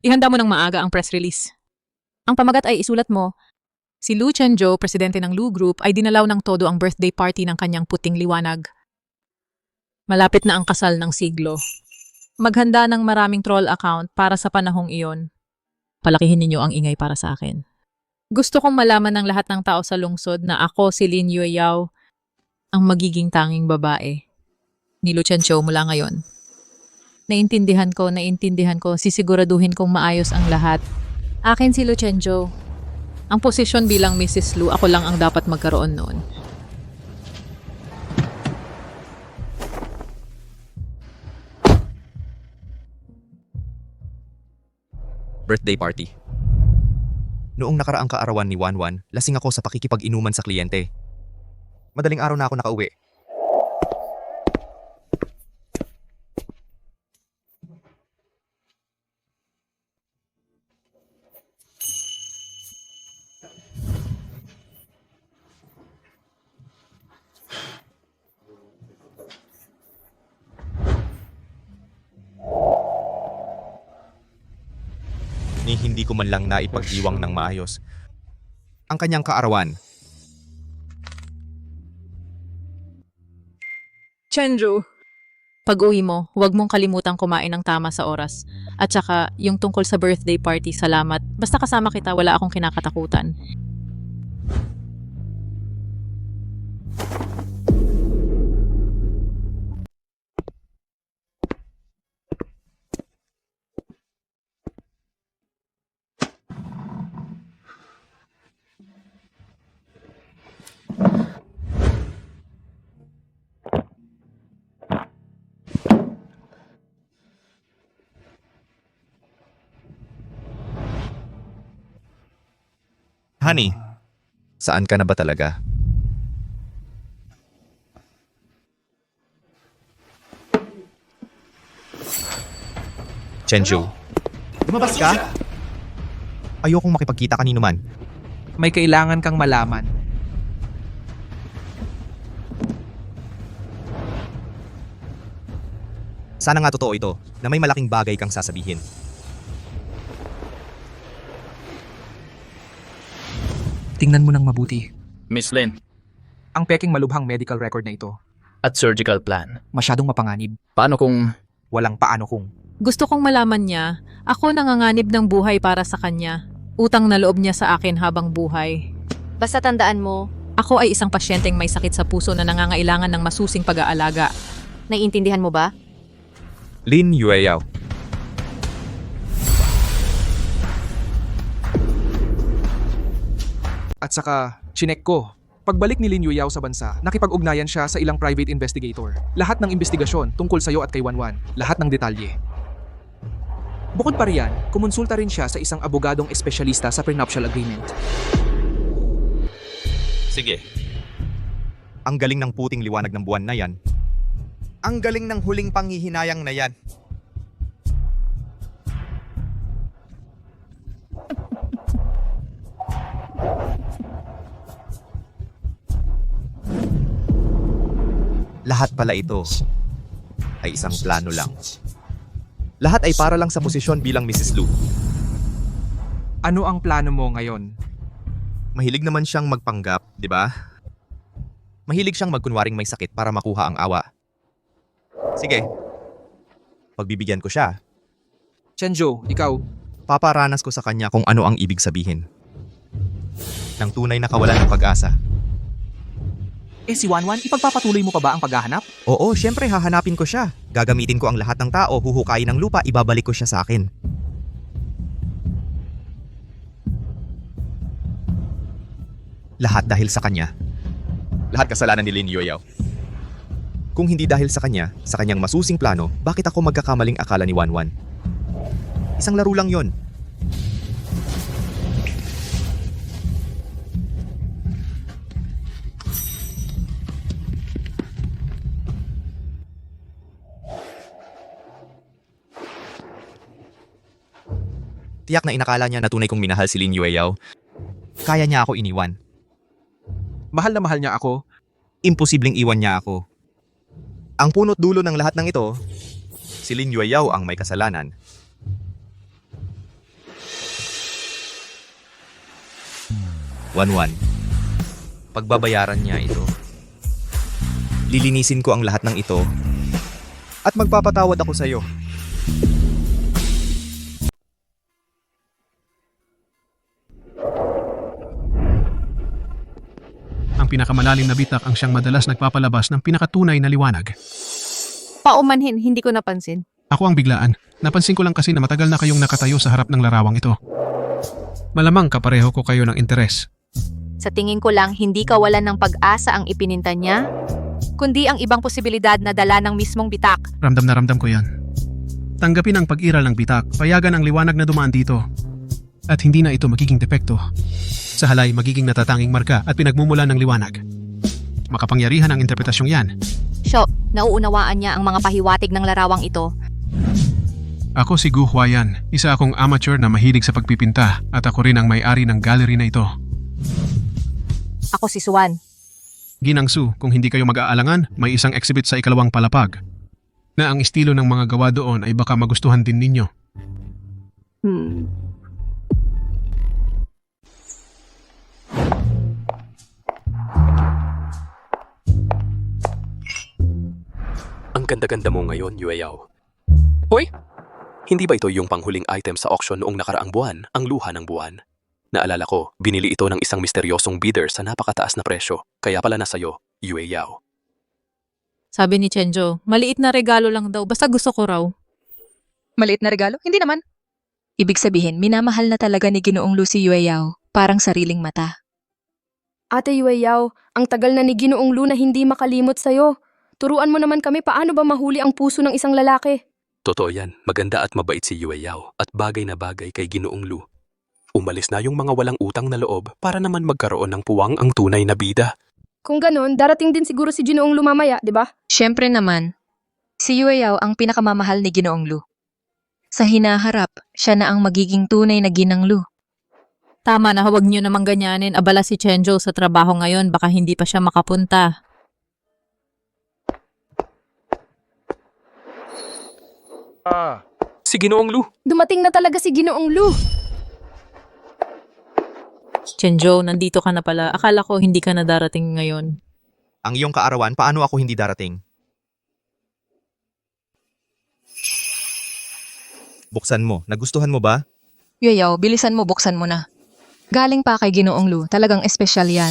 Ihanda mo ng maaga ang press release. Ang pamagat ay isulat mo, si Lu Chenjo, presidente ng Lu Group, ay dinalaw ng todo ang birthday party ng kanyang puting liwanag. Malapit na ang kasal ng siglo. Maghanda ng maraming troll account para sa panahong iyon. Palakihin ninyo ang ingay para sa akin. Gusto kong malaman ng lahat ng tao sa lungsod na ako si Lin Yueyao, ang magiging tanging babae ni Lu Chenjo mula ngayon. Naintindihan ko, sisiguraduhin kong maayos ang lahat. Akin si Lu Chenjo. Ang posisyon bilang Mrs. Lu, ako lang ang dapat magkaroon noon. Birthday party. Noong nakaraang kaarawan ni Wanwan, lasing ako sa pakikipag-inuman sa kliyente. Madaling araw na ako nakauwi. Ni hindi ko man lang naipagdiwang ng maayos ang kanyang kaarawan. Chenjo, pag-uwi mo, huwag mong kalimutang kumain ng tama sa oras. At saka, yung tungkol sa birthday party, salamat. Basta kasama kita, wala akong kinakatakutan. Honey, saan ka na ba talaga? Chenjo, lumabas ka? Ayokong makipagkita kanino man. May kailangan kang malaman. Sana nga totoo ito, na may malaking bagay kang sasabihin. Tingnan mo ng mabuti. Miss Lin, Ang peking malubhang medical record na ito at surgical plan. Masyadong mapanganib. Paano kung Walang paano kung. Gusto kong malaman niya, ako nanganganib ng buhay para sa kanya. Utang na loob niya sa akin habang buhay. Basta tandaan mo, Ako ay isang pasyenteng may sakit sa puso na nangangailangan ng masusing pag-aalaga. naiintindihan mo ba? Lin Yueyao. At saka, chinek ko. Pagbalik ni Lin Yuyao sa bansa, nakipag-ugnayan siya sa ilang private investigator. Lahat ng investigasyon tungkol sa'yo at kay Wanwan. Lahat ng detalye. Bukod pa riyan, kumonsulta rin siya sa isang abogadong espesyalista sa prenuptial agreement. Sige. Ang galing ng puting liwanag ng buwan na yan. Ang galing ng huling panghihinayang na yan. Lahat pala ito ay isang plano lang. Lahat ay para lang sa posisyon bilang Mrs. Lu. Ano ang plano mo ngayon? Mahilig naman siyang magpanggap, di ba? Mahilig siyang magkunwaring may sakit para makuha ang awa. Sige. Pagbibigyan ko siya. Chenjo, ikaw, Paparanas ko sa kanya kung ano ang ibig sabihin ng tunay na kawalan ng pag-asa. si Wanwan, ipagpapatuloy mo pa ba ang paghahanap? Oo, syempre hahanapin ko siya. Gagamitin ko ang lahat ng tao, huhukayin ng lupa, ibabalik ko siya sa akin. Lahat dahil sa kanya. Lahat kasalanan ni Lin Yueyao. Kung hindi dahil sa kanya, sa kanyang masusing plano, bakit ako magkakamaling akala ni Wanwan? Isang laro lang yon. Tiyak na inakala niya na tunay kong minahal si Lin Yueyao. Kaya niya ako iniwan. Mahal na mahal niya ako. Imposibleng iwan niya ako. Ang punot dulo ng lahat ng ito, si Lin Yueyao ang may kasalanan. Wanwan, pagbabayaran niya ito. Lilinisin ko ang lahat ng ito at magpapatawad ako sa iyo. Ang pinakamalalim na bitak ang siyang madalas nagpapalabas ng pinakatunay na liwanag. Paumanhin, hindi ko napansin. Ako ang biglaan. Napansin ko lang kasi na matagal na kayong nakatayo sa harap ng larawang ito. Malamang kapareho ko kayo ng interes. Sa tingin ko lang, hindi kawalan ng pag-asa ang ipininta niya, kundi ang ibang posibilidad na dala ng mismong bitak. Ramdam na ramdam ko yan. Tanggapin ang pag-iral ng bitak, payagan ang liwanag na dumaan dito. At hindi na ito magiging depekto. Sa halay, magiging natatanging marka at pinagmumulan ng liwanag. Makapangyarihan ang interpretasyong yan. Siyo, nauunawaan niya ang mga pahiwatig ng larawang ito. Ako si Gu Huayan, isa akong amateur na mahilig sa pagpipinta at ako rin ang may-ari ng gallery na ito. Ako si Swan. Ginangsu, kung hindi kayo mag-aalangan, may isang exhibit sa ikalawang palapag na ang estilo ng mga gawa doon ay baka magustuhan din ninyo. Ang ganda-ganda mo ngayon, Yueyao. Hoy! Hindi ba ito yung panghuling item sa auction noong nakaraang buwan, ang luha ng buwan? Naalala ko, binili ito ng isang misteryosong bidder sa napakataas na presyo, kaya pala nasa iyo, Yueyao. Sabi ni Chenjo, maliit na regalo lang daw, basta gusto ko raw. Maliit na regalo? Hindi naman. Ibig sabihin, minamahal na talaga ni Ginoong Lu si Yueyao, parang sariling mata. Ate Yueyao, ang tagal na ni Ginoong Lu na hindi makalimot sa'yo. Turuan mo naman kami paano ba mahuli ang puso ng isang lalaki. Totoo yan, maganda at mabait si Yueyao at bagay na bagay kay Ginoong Lu. Umalis na yung mga walang utang na loob para naman magkaroon ng puwang ang tunay na bida. Kung ganon, darating din siguro si Ginoong Lu mamaya, di ba? Siyempre naman, si Yueyao ang pinakamamahal ni Ginoong Lu. Sa hinaharap, siya na ang magiging tunay na Ginang Lu. Tama na, huwag niyo namang ganyanin. Abala si Chenjo sa trabaho ngayon, baka hindi pa siya makapunta. Si Ginoong Lu! Dumating na talaga si Ginoong Lu. Chenjo, nandito ka na pala. Akala ko hindi ka na darating ngayon. Ang iyong kaarawan, paano ako hindi darating? Buksan mo. Nagustuhan mo ba? Yueyaw, bilisan mo, buksan mo na. Galing pa kay Ginoong Lu, talagang espesyal yan.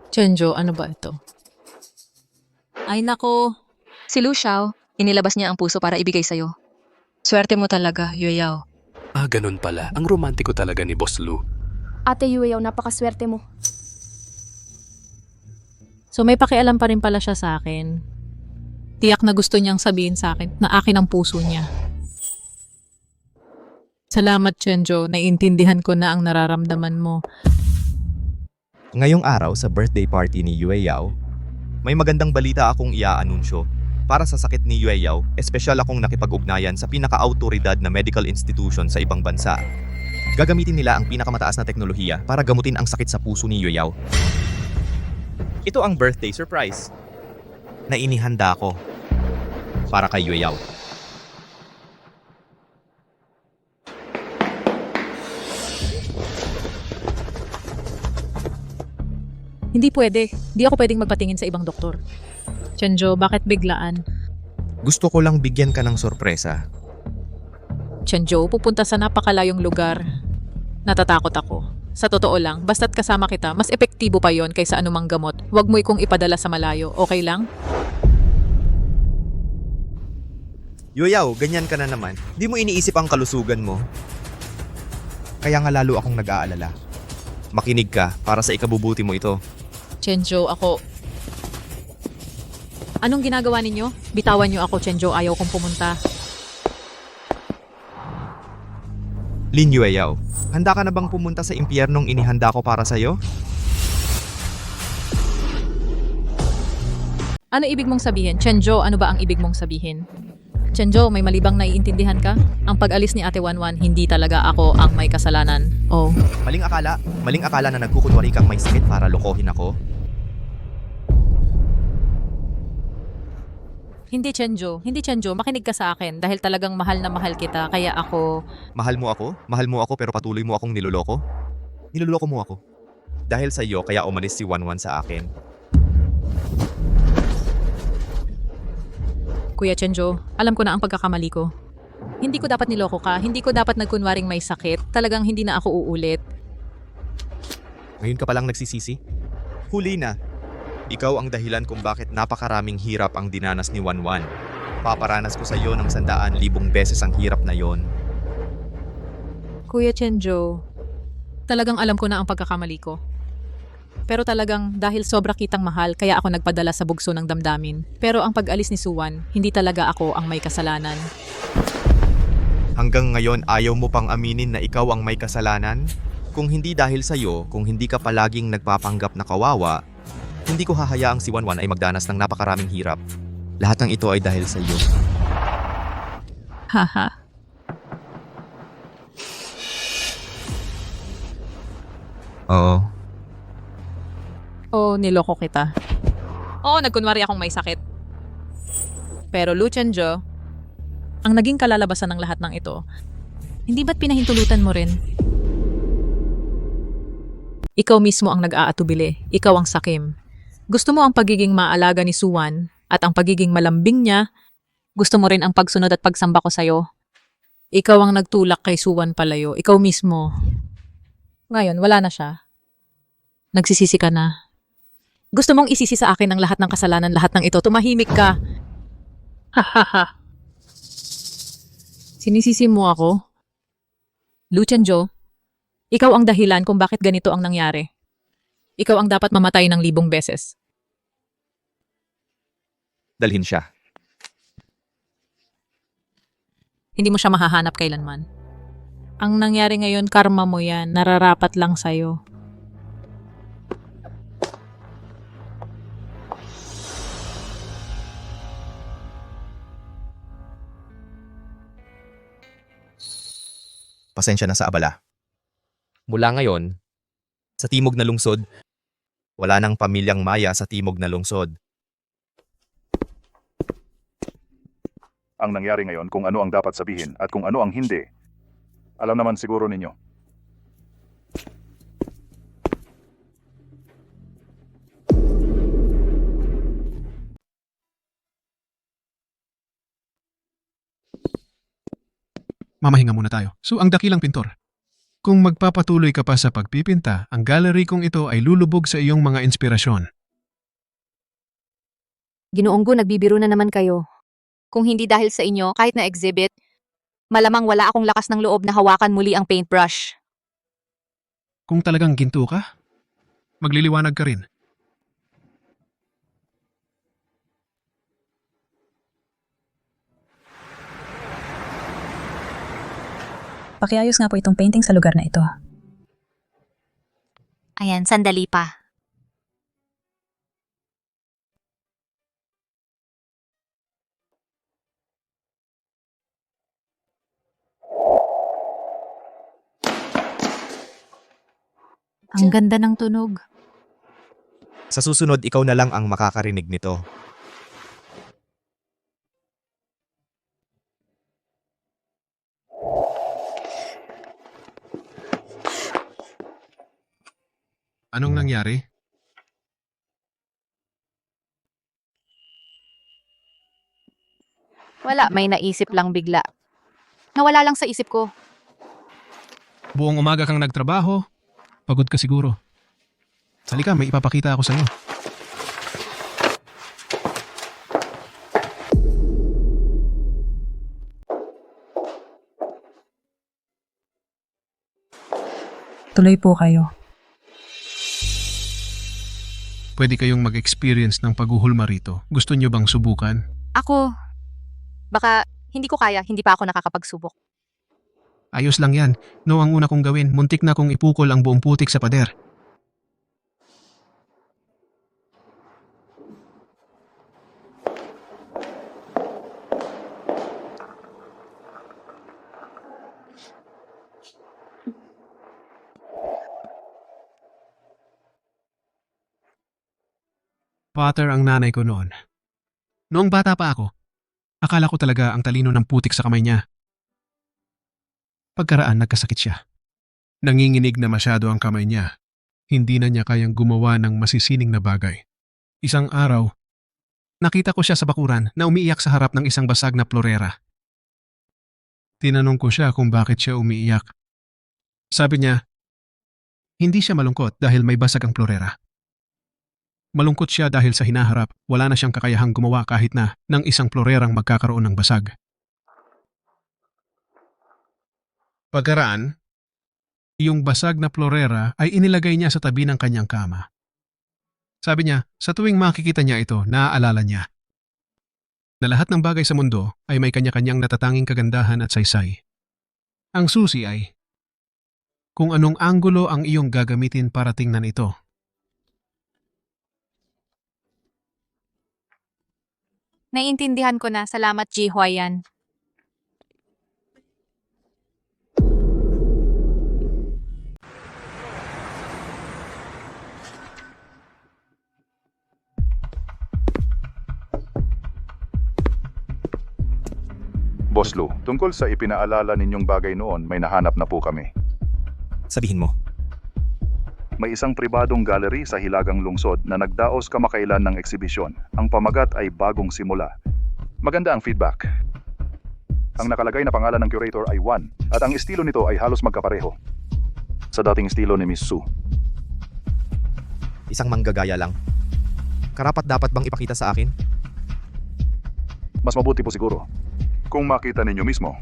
Chenjo, ano ba ito? Ay nako, Si Lu Xiao, inilabas niya ang puso para ibigay sa'yo. Swerte mo talaga, Yueyaw. Ah, ganun pala. Ang romantiko talaga ni Boss Lu. Ate Yueyaw, napakaswerte mo. so may pakialam pa rin pala siya sa akin. Tiyak na gusto niyang sabihin sa akin na akin ang puso niya. Salamat, Chenjo. Naiintindihan ko na ang nararamdaman mo. Ngayong araw sa birthday party ni Yue Yao, may magandang balita akong iaanunsyo. Para sa sakit ni Yue Yao, espesyal akong nakipag-ugnayan sa pinaka-autoridad na medical institution sa ibang bansa. Gagamitin nila ang pinakamataas na teknolohiya para gamutin ang sakit sa puso ni Yue Yao. Ito ang birthday surprise na inihanda ko para kay Yue Yao. Hindi pwede. Di ako pwedeng magpatingin sa ibang doktor. Chenjo, bakit biglaan? Gusto ko lang bigyan ka ng sorpresa. Chenjo, pupunta sa napakalayong lugar. Natatakot ako. Sa totoo lang, basta't kasama kita, mas epektibo pa yon kaysa anumang gamot. Huwag mo ikong ipadala sa malayo, okay lang? Yue Yao, ganyan ka na naman. Di mo iniisip ang kalusugan mo. Kaya nga lalo akong nag-aalala. Makinig ka para sa ikabubuti mo ito. Chenjo, ako... Anong ginagawa ninyo? Bitawan niyo ako, Chenjo. Ayaw kong pumunta. Lin Yue Yao, handa ka na bang pumunta sa impyernong inihanda ko para sa'yo? Ano ibig mong sabihin? Chenjo, ano ba ang ibig mong sabihin? Chenjo, may malibang naiintindihan ka? Ang pag-alis ni Ate Wanwan, hindi talaga ako ang may kasalanan. Oh. Maling akala na nagkukunwari kang may sakit para lokohin ako. Hindi, Chenjo. Hindi, Chenjo. Makinig ka sa akin dahil talagang mahal na mahal kita. Kaya ako... Mahal mo ako? Mahal mo ako pero patuloy mo akong niloloko? Niloloko mo ako. Dahil sa iyo kaya umalis si Wanwan sa akin. Kuya Chenjo, alam ko na ang pagkakamali ko. Hindi ko dapat niloko ka. Hindi ko dapat nagkunwaring may sakit. Talagang hindi na ako uulit. Ngayon ka palang nagsisisi? Huli na. Ikaw ang dahilan kung bakit napakaraming hirap ang dinanas ni Wanwan. Paparanas ko sa iyo ng 100,000 beses ang hirap na yon. Kuya Chenjo, talagang alam ko na ang pagkakamali ko. Pero talagang dahil sobra kitang mahal, kaya ako nagpadala sa bugso ng damdamin. Pero ang pag-alis ni Suwan, hindi talaga ako ang may kasalanan. Hanggang ngayon ayaw mo pang aminin na ikaw ang may kasalanan? Kung hindi dahil sa iyo, kung hindi ka palaging nagpapanggap na kawawa, hindi ko hahayaang si Wanwan ay magdanas ng napakaraming hirap. Lahat ng ito ay dahil sa iyo. Haha. Oo. Oo, niloko kita. Oo, nagkunwari akong may sakit. Pero Lu Chenjo, ang naging kalalabasan ng lahat ng ito, hindi ba't pinahintulutan mo rin? Ikaw mismo ang nag-aatubili. Ikaw ang sakim. Gusto mo ang pagiging maalaga ni Suwan at ang pagiging malambing niya. Gusto mo rin ang pagsunod at pagsamba ko sa'yo. Ikaw ang nagtulak kay Suwan palayo. Ikaw mismo. Ngayon, wala na siya. Nagsisisi ka na. Gusto mong isisi sa akin ang lahat ng kasalanan, lahat ng ito. Tumahimik ka. Hahaha. Sinisisi mo ako? Lu Chenjo, ikaw ang dahilan kung bakit ganito ang nangyari. Ikaw ang dapat mamatay ng 1,000 beses. Dalhin siya. Hindi mo siya mahahanap kailanman. Ang nangyari ngayon, karma mo yan. Nararapat lang sa'yo. pasensya na sa abala. Mula ngayon, sa Timog na Lungsod, wala nang pamilyang Maya sa Timog na Lungsod. Ang nangyari ngayon kung ano ang dapat sabihin at kung ano ang hindi. Alam naman siguro ninyo. Mamahinga muna tayo. So, ang dakilang pintor. Kung magpapatuloy ka pa sa pagpipinta, ang gallery kong ito ay lulubog sa iyong mga inspirasyon. Ginoong Gu, nagbibiro na naman kayo. Kung hindi dahil sa inyo, kahit na exhibit, malamang wala akong lakas ng loob na hawakan muli ang paintbrush. Kung talagang ginto ka, magliliwanag ka rin. Pakiayos nga po itong painting sa lugar na ito. Ayan, sandali pa. Ang ganda ng tunog. Sa susunod, ikaw na lang ang makakarinig nito. Anong nangyari? Wala, may naisip lang bigla. Nawala lang sa isip ko. Buong umaga kang nagtrabaho, pagod ka siguro. Halika, may ipapakita ako sa'yo. Tuloy po kayo. Pwede kayong mag-experience ng paghuhulma rito. Gusto nyo bang subukan? Ako, baka hindi ko kaya, hindi pa ako nakakapagsubok. Ayos lang yan. No, ang una kong gawin, muntik na kong ipukol ang buong putik sa pader. Potter ang nanay ko noon. Noong bata pa ako, akala ko talaga ang talino ng putik sa kamay niya. Pagkaraan nagkasakit siya. Nanginginig na masyado ang kamay niya. Hindi na niya kayang gumawa ng masisining na bagay. Isang araw, nakita ko siya sa bakuran na umiiyak sa harap ng isang basag na florera. Tinanong ko siya kung bakit siya umiiyak. Sabi niya, hindi siya malungkot dahil may basag ang florera. Malungkot siya dahil sa hinaharap, wala na siyang kakayahang gumawa kahit na ng isang florerang magkakaroon ng basag. Pagkaraan, yung basag na florera ay inilagay niya sa tabi ng kanyang kama. Sabi niya, sa tuwing makikita niya ito, naaalala niya na lahat ng bagay sa mundo ay may kanya-kanyang natatanging kagandahan at saysay. Ang susi ay kung anong anggulo ang iyong gagamitin para tingnan ito. Naiintindihan ko na. Salamat, Ji Huayan. Boss Lou, tungkol sa ipinaalala ninyong bagay noon, may nahanap na po kami. Sabihin mo. May isang pribadong gallery sa Hilagang Lungsod na nagdaos kamakailan ng eksibisyon. Ang pamagat ay Bagong Simula. Maganda ang feedback. Ang nakalagay na pangalan ng curator ay Juan at ang estilo nito ay halos magkapareho sa dating estilo ni Miss Su. Isang manggagaya lang. Karapat dapat bang ipakita sa akin? Mas mabuti po siguro kung makita ninyo mismo.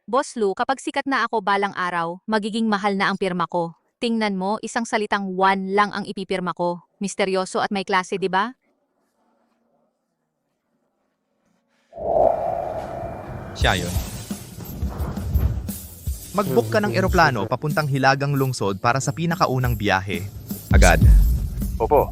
Boss Lou, kapag sikat na ako balang araw, magiging mahal na ang pirma ko. Tingnan mo, isang salitang 1 lang ang ipipirma ko. Misteryoso at may klase, di ba? Siya yun. Mag-book ka ng eroplano papuntang Hilagang Lungsod para sa pinakaunang biyahe. Agad. Opo.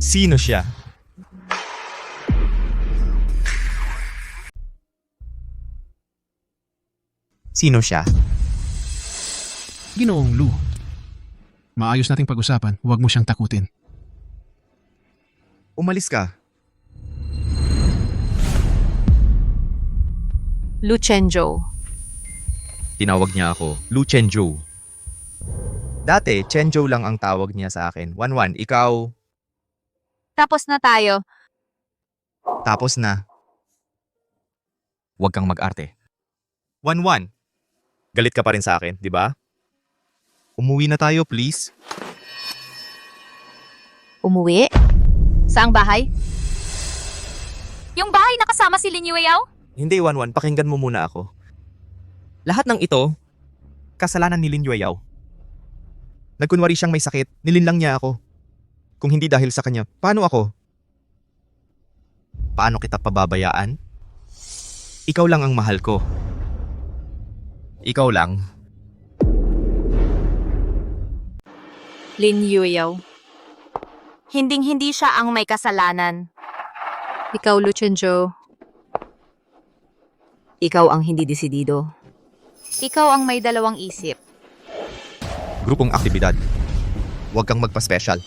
Sino siya? Sino siya? Ginoong Lu. Maayos nating pag-usapan, huwag mo siyang takutin. Umalis ka. Lu Chenjo. Tinawag niya ako, Lu Chenjo. Dati, Chenjo lang ang tawag niya sa akin. Wanwan, ikaw, Tapos na tayo. tapos na. Huwag kang mag-arte. Wanwan, galit ka pa rin sa akin, di ba? Umuwi na tayo, please. Umuwi? Saang bahay? Yung bahay na kasama si Lin Yueyao? Hindi, Wanwan, pakinggan mo muna ako. Lahat ng ito, kasalanan ni Lin Yueyao. Nagkunwari siyang may sakit, nilinlang niya ako. Kung hindi dahil sa kanya, paano ako? Paano kita pababayaan? Ikaw lang ang mahal ko. Ikaw lang. Lin Yueyao. Hinding-hindi siya ang may kasalanan. Ikaw, Lu Chenjo. Ikaw ang hindi desidido. Ikaw ang may dalawang isip. Grupong aktibidad. Huwag kang magpa-special.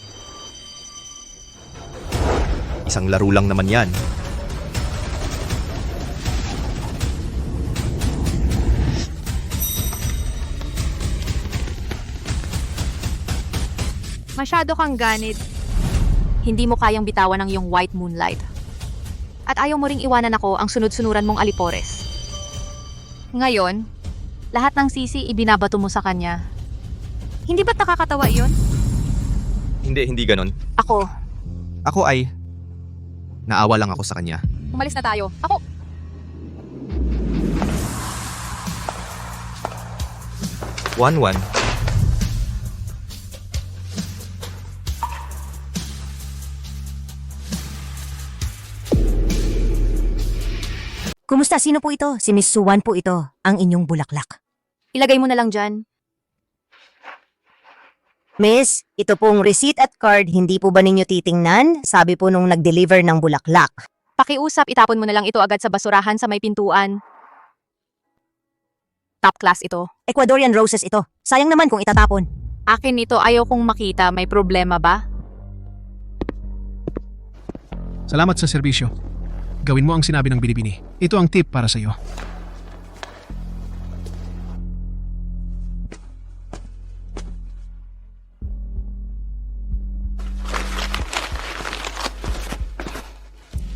Isang laro lang naman yan. Masyado kang ganid. Hindi mo kayang bitawan ang iyong white moonlight. At ayaw mo ring iwanan ako ang sunod-sunuran mong alipores. Ngayon, lahat ng sisi ibinabato mo sa kanya. Hindi ba't nakakatawa iyon? Hindi ganon. Ako ay naawa lang ako sa kanya. Umalis na tayo. Ako! Wanwan, Kumusta? Sino po ito? Si Miss Suwan po ito, ang inyong bulaklak. Ilagay mo na lang dyan. Miss, ito pong receipt at card, hindi po ba ninyo titingnan? Sabi po nung nag-deliver ng bulaklak. Pakiusap, itapon mo na lang ito agad sa basurahan sa may pintuan. Top class ito. Ecuadorian roses ito. Sayang naman kung itatapon. Akin ito, ayaw kong makita. May problema ba? Salamat sa serbisyo. Gawin mo ang sinabi ng binibini. Ito ang tip para sa iyo.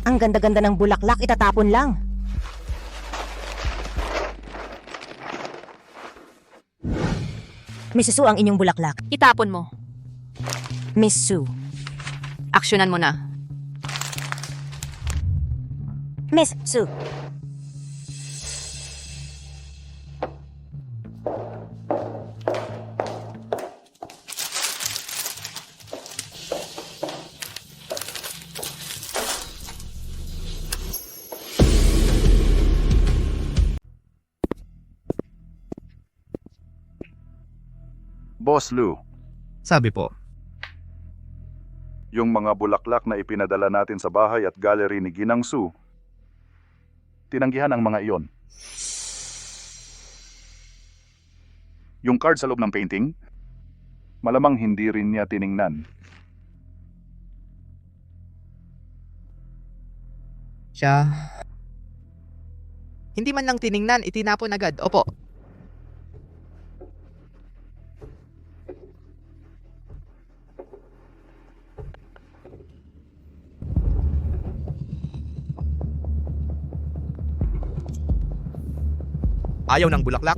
Ang ganda-ganda ng bulaklak, itatapon lang. Miss Su, ang inyong bulaklak. Itapon mo. Miss Su. Aksyonan mo na. Miss Su. Boss Lu, sabi po. Yung mga bulaklak na ipinadala natin sa bahay at gallery ni Ginang Su, tinanggihan ang mga iyon. Yung card sa loob ng painting, malamang hindi rin niya tiningnan. Siya... Hindi man lang tiningnan, itinapon agad. Opo. Ayaw ng bulaklak.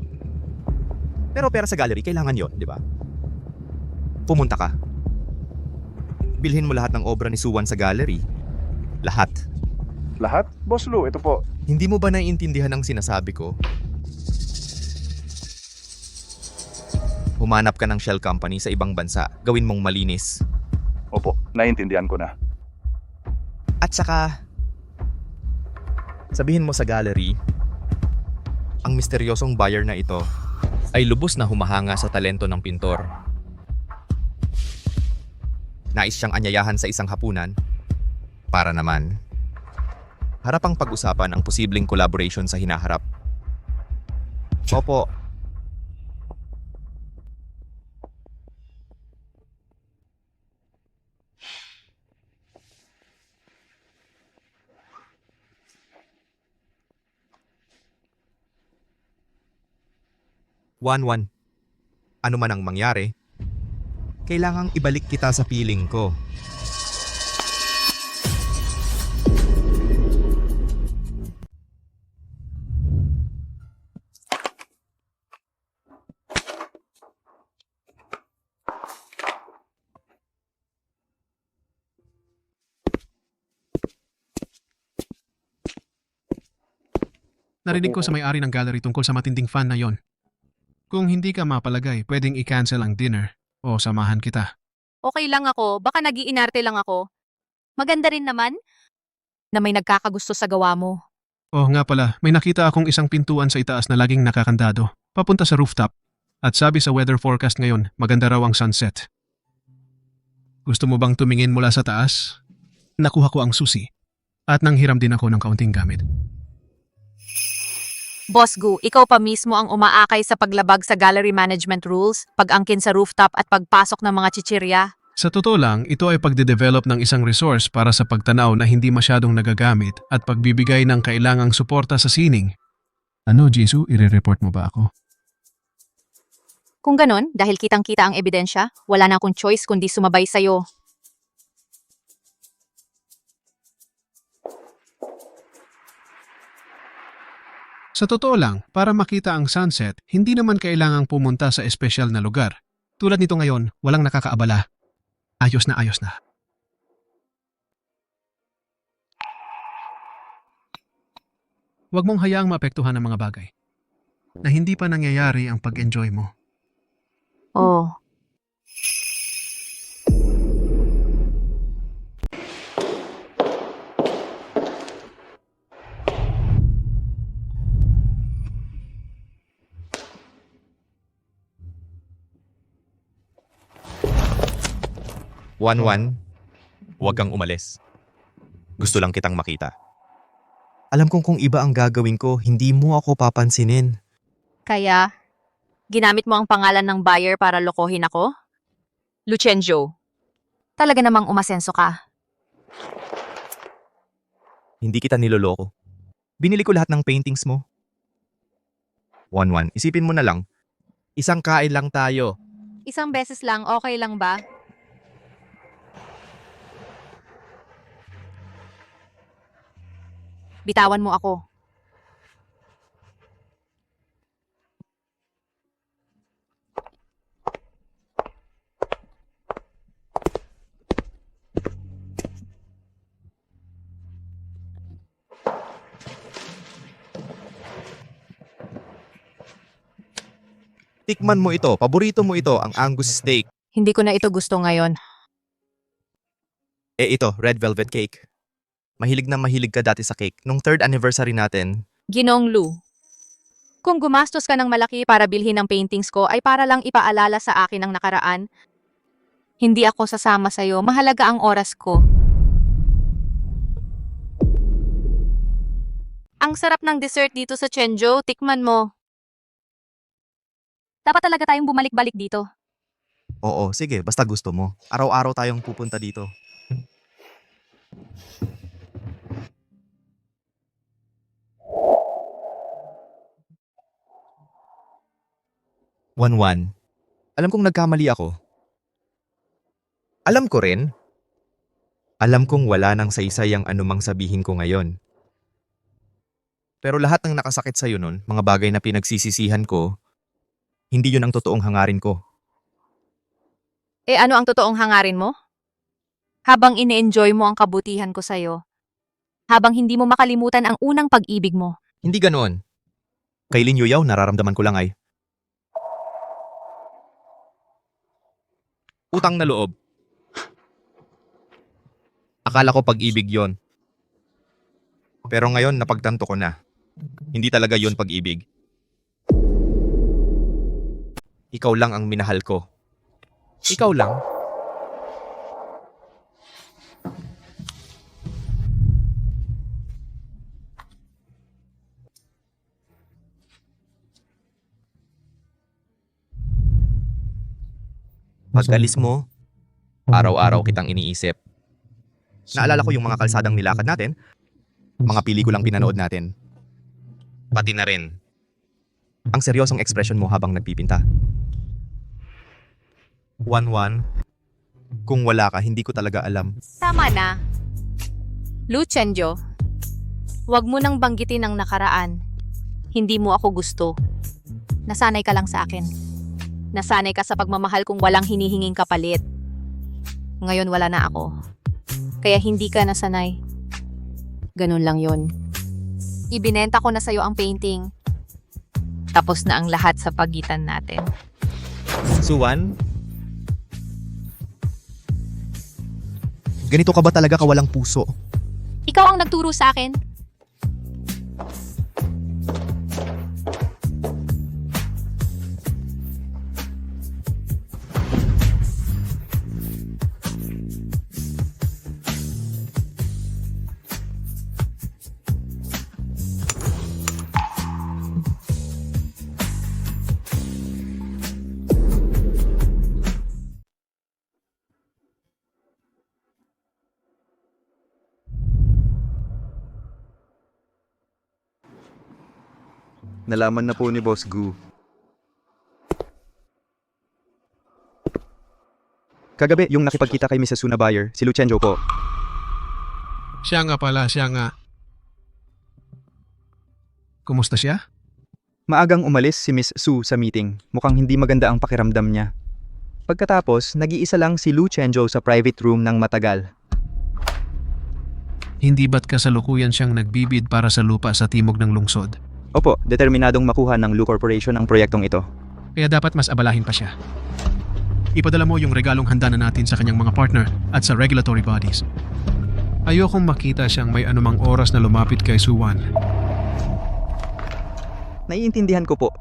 Pero pera sa gallery, kailangan yon, di ba? Pumunta ka. Bilhin mo lahat ng obra ni Suwan sa gallery. Lahat. Lahat? Boss Lou, ito po. Hindi mo ba naiintindihan ang sinasabi ko? Humanap ka ng shell company sa ibang bansa. Gawin mong malinis. Opo, naiintindihan ko na. At saka, sabihin mo sa gallery, ang misteryosong buyer na ito ay lubos na humahanga sa talento ng pintor. Nais siyang anyayahan sa isang hapunan para naman harapang pag-usapan ang posibleng collaboration sa hinaharap. Opo. One. Ano man ang mangyari, kailangang ibalik kita sa piling ko. Narinig ko sa may-ari ng gallery tungkol sa matinding fan na yon. Kung hindi ka mapalagay, pwedeng i-cancel ang dinner o samahan kita. Okay lang ako, baka nag-iinarte lang ako. Maganda rin naman na may nagkakagusto sa gawa mo. Oh nga pala, may nakita akong isang pintuan sa itaas na laging nakakandado, papunta sa rooftop. At sabi sa weather forecast ngayon, maganda raw ang sunset. Gusto mo bang tumingin mula sa taas? Nakuha ko ang susi. At nanghiram din ako ng kaunting gamit. Boss Gu, ikaw pa mismo ang umaakay sa paglabag sa gallery management rules, pag-angkin sa rooftop at pagpasok ng mga chichirya. Sa totoo lang, ito ay pagde-develop ng isang resource para sa pagtanaw na hindi masyadong nagagamit at pagbibigay ng kailangang suporta sa sining. Ano, Jisoo, ire-report mo ba ako? Kung ganon, dahil kitang-kita ang ebidensya, wala na akong choice kundi sumabay sa'yo. Sa totoo lang, para makita ang sunset, hindi naman kailangang pumunta sa espesyal na lugar. Tulad nito ngayon, walang nakakaabala. Ayos na ayos na. Huwag mong hayaang maapektuhan ang mga bagay na hindi pa nangyayari ang pag-enjoy mo. Oh. One, huwag kang umalis. Gusto lang kitang makita. Alam kong kung iba ang gagawin ko, hindi mo ako papansinin. Kaya, ginamit mo ang pangalan ng buyer para lokohin ako? Luchenjo, talaga namang umasenso ka. Hindi kita niloloko. Binili ko lahat ng paintings mo. One, isipin mo na lang. Isang kain lang tayo. Isang beses lang, okay lang ba? Bitawan mo ako. Tikman mo ito, paborito mo ito, ang Angus steak. Hindi ko na ito gusto ngayon. Ito, red velvet cake. Mahilig na mahilig ka dati sa cake. Nung 3rd anniversary natin, Ginong Lu, kung gumastos ka ng malaki para bilhin ang paintings ko ay para lang ipaalala sa akin ang nakaraan, Hindi ako sasama sa'yo. Mahalaga ang oras ko. Ang sarap ng dessert dito sa Chenjo. Tikman mo. Dapat talaga tayong bumalik-balik dito. Oo, sige, basta gusto mo. Araw-araw tayong pupunta dito. Wanwan, alam kong nagkamali ako. Alam ko rin. Alam kong wala nang saysay ang anumang sabihin ko ngayon. Pero lahat ng nakasakit sa'yo nun, mga bagay na pinagsisisihan ko, hindi yun ang totoong hangarin ko. Ano ang totoong hangarin mo? Habang ini-enjoy mo ang kabutihan ko sa'yo. Habang hindi mo makalimutan ang unang pag-ibig mo. Hindi ganoon. Kay Lin Yuyaw, nararamdaman ko lang ay utang na loob. Akala ko pag-ibig yon. Pero ngayon napagtanto ko na. Hindi talaga yon pag-ibig. Ikaw lang ang minahal ko. Ikaw lang. Pag-alis mo, araw-araw kitang iniisip. Naalala ko yung mga kalsadang nilakad natin, mga pelikulang pinanood natin. Pati na rin ang seryosong ekspresyon mo habang nagpipinta. Wanwan, kung wala ka, hindi ko talaga alam. Tama na. Lu Chenjo, huwag mo nang banggitin ang nakaraan. Hindi mo ako gusto. Nasanay ka lang sa akin. Nasanay ka sa pagmamahal kung walang hinihinging kapalit. Ngayon wala na ako. Kaya hindi ka nasanay. Ganun lang yon. Ibinenta ko na sa'yo ang painting. Tapos na ang lahat sa pagitan natin. Suwan, ganito ka ba talaga kawalang puso? Ikaw ang nagturo sa akin. Nalaman na po ni Boss Gu. Kagabi, yung nakipagkita kay Mrs. Suna Buyer, si Lu Chenjo po. Siya nga pala, siya nga. Kumusta siya? Maagang umalis si Miss Su sa meeting. Mukhang hindi maganda ang pakiramdam niya. Pagkatapos, nag-iisa lang si Lu Chenjo sa private room ng matagal. Hindi ba't kasalukuyan siyang nagbibid para sa lupa sa timog ng lungsod? Opo, determinadong makuha ng Lu Corporation ang proyektong ito. Kaya dapat mas abalahin pa siya. Ipadala mo yung regalong handa na natin sa kanyang mga partner at sa regulatory bodies. Ayokong makita siyang may anumang oras na lumapit kay Suwan. Naiintindihan ko po.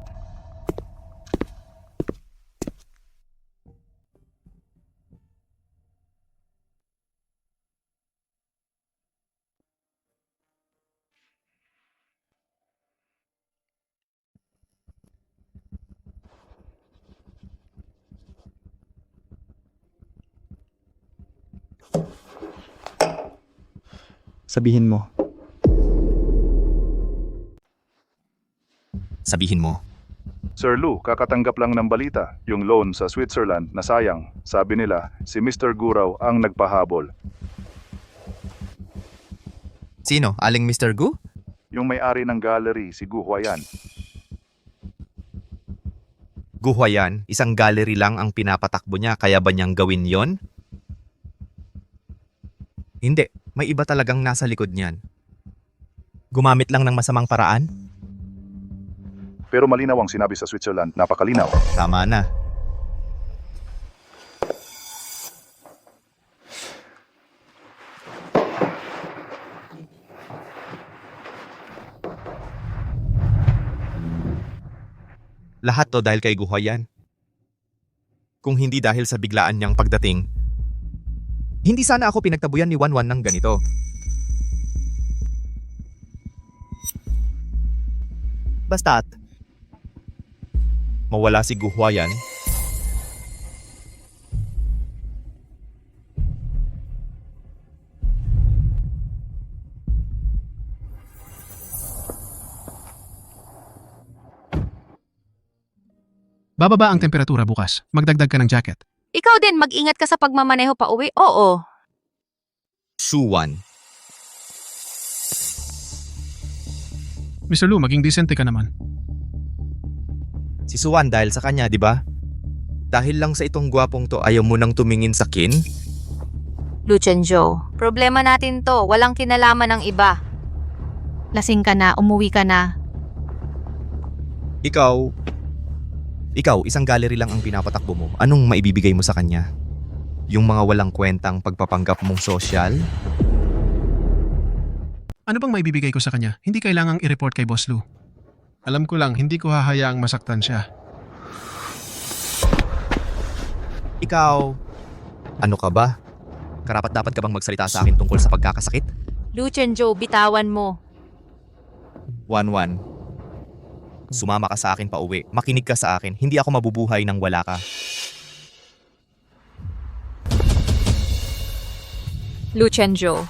Sabihin mo. Sabihin mo. Sir Lu, kakatanggap lang ng balita. Yung loan sa Switzerland na sayang. Sabi nila, si Mr. Guraw ang nagpahabol. Sino? Aling Mr. Gu? Yung may-ari ng gallery, si Gu Huayan. Gu Huayan, isang gallery lang ang pinapatakbo niya, kaya ba niyang gawin yon? Hindi, may iba talagang nasa likod niyan. Gumamit lang ng masamang paraan? Pero malinaw ang sinabi sa Switzerland, napakalinaw. Tama na. Lahat to dahil kay Gu Huayan. Kung hindi dahil sa biglaan niyang pagdating, hindi sana ako pinagtabuyan ni Wanwan ng ganito. Basta't, mawala si Guhwayan. Bababa ang temperatura bukas. Magdagdag ka ng jacket. Ikaw din, mag-ingat ka sa pagmamaneho pa uwi. Oo. Suwan. Mr. Lu, maging decente ka naman. Si Suwan dahil sa kanya, di ba? Dahil lang sa itong gwapong to, ayaw mo nang tumingin sa kin? Lu Chenjo, problema natin to. Walang kinalaman ng iba. Lasing ka na, umuwi ka na. Ikaw, isang gallery lang ang pinapatakbo mo. Anong maibibigay mo sa kanya? Yung mga walang kwentang pagpapanggap mong sosyal? Ano bang maibibigay ko sa kanya? Hindi kailangang i-report kay Boss Lu. Alam ko lang, hindi ko hahayaang masaktan siya. Ikaw, ano ka ba? Karapat-dapat ka bang magsalita sa akin tungkol sa pagkakasakit? Lu Chenjo, bitawan mo. Wanwan, sumama ka sa akin pa uwi. Makinig ka sa akin. Hindi ako mabubuhay nang wala ka. Lu Chenjo,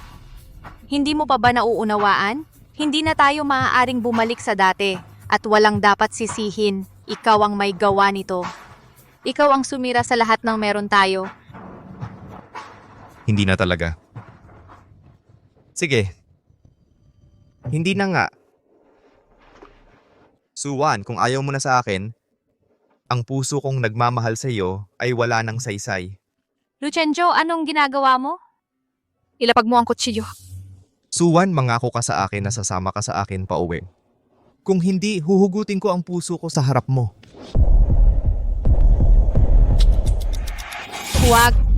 hindi mo pa ba nauunawaan? Hindi na tayo maaaring bumalik sa dati at walang dapat sisihin. Ikaw ang may gawa nito. Ikaw ang sumira sa lahat ng meron tayo. Hindi na talaga. Sige. Hindi na nga. Suwan, kung ayaw mo na sa akin, ang puso kong nagmamahal sa iyo ay wala ng saysay. Lu Chenjo, anong ginagawa mo? Ilapag mo ang kutsilyo. Suwan, mangako ka sa akin na sasama ka sa akin pa uwi. Kung hindi, huhugutin ko ang puso ko sa harap mo. Huwag.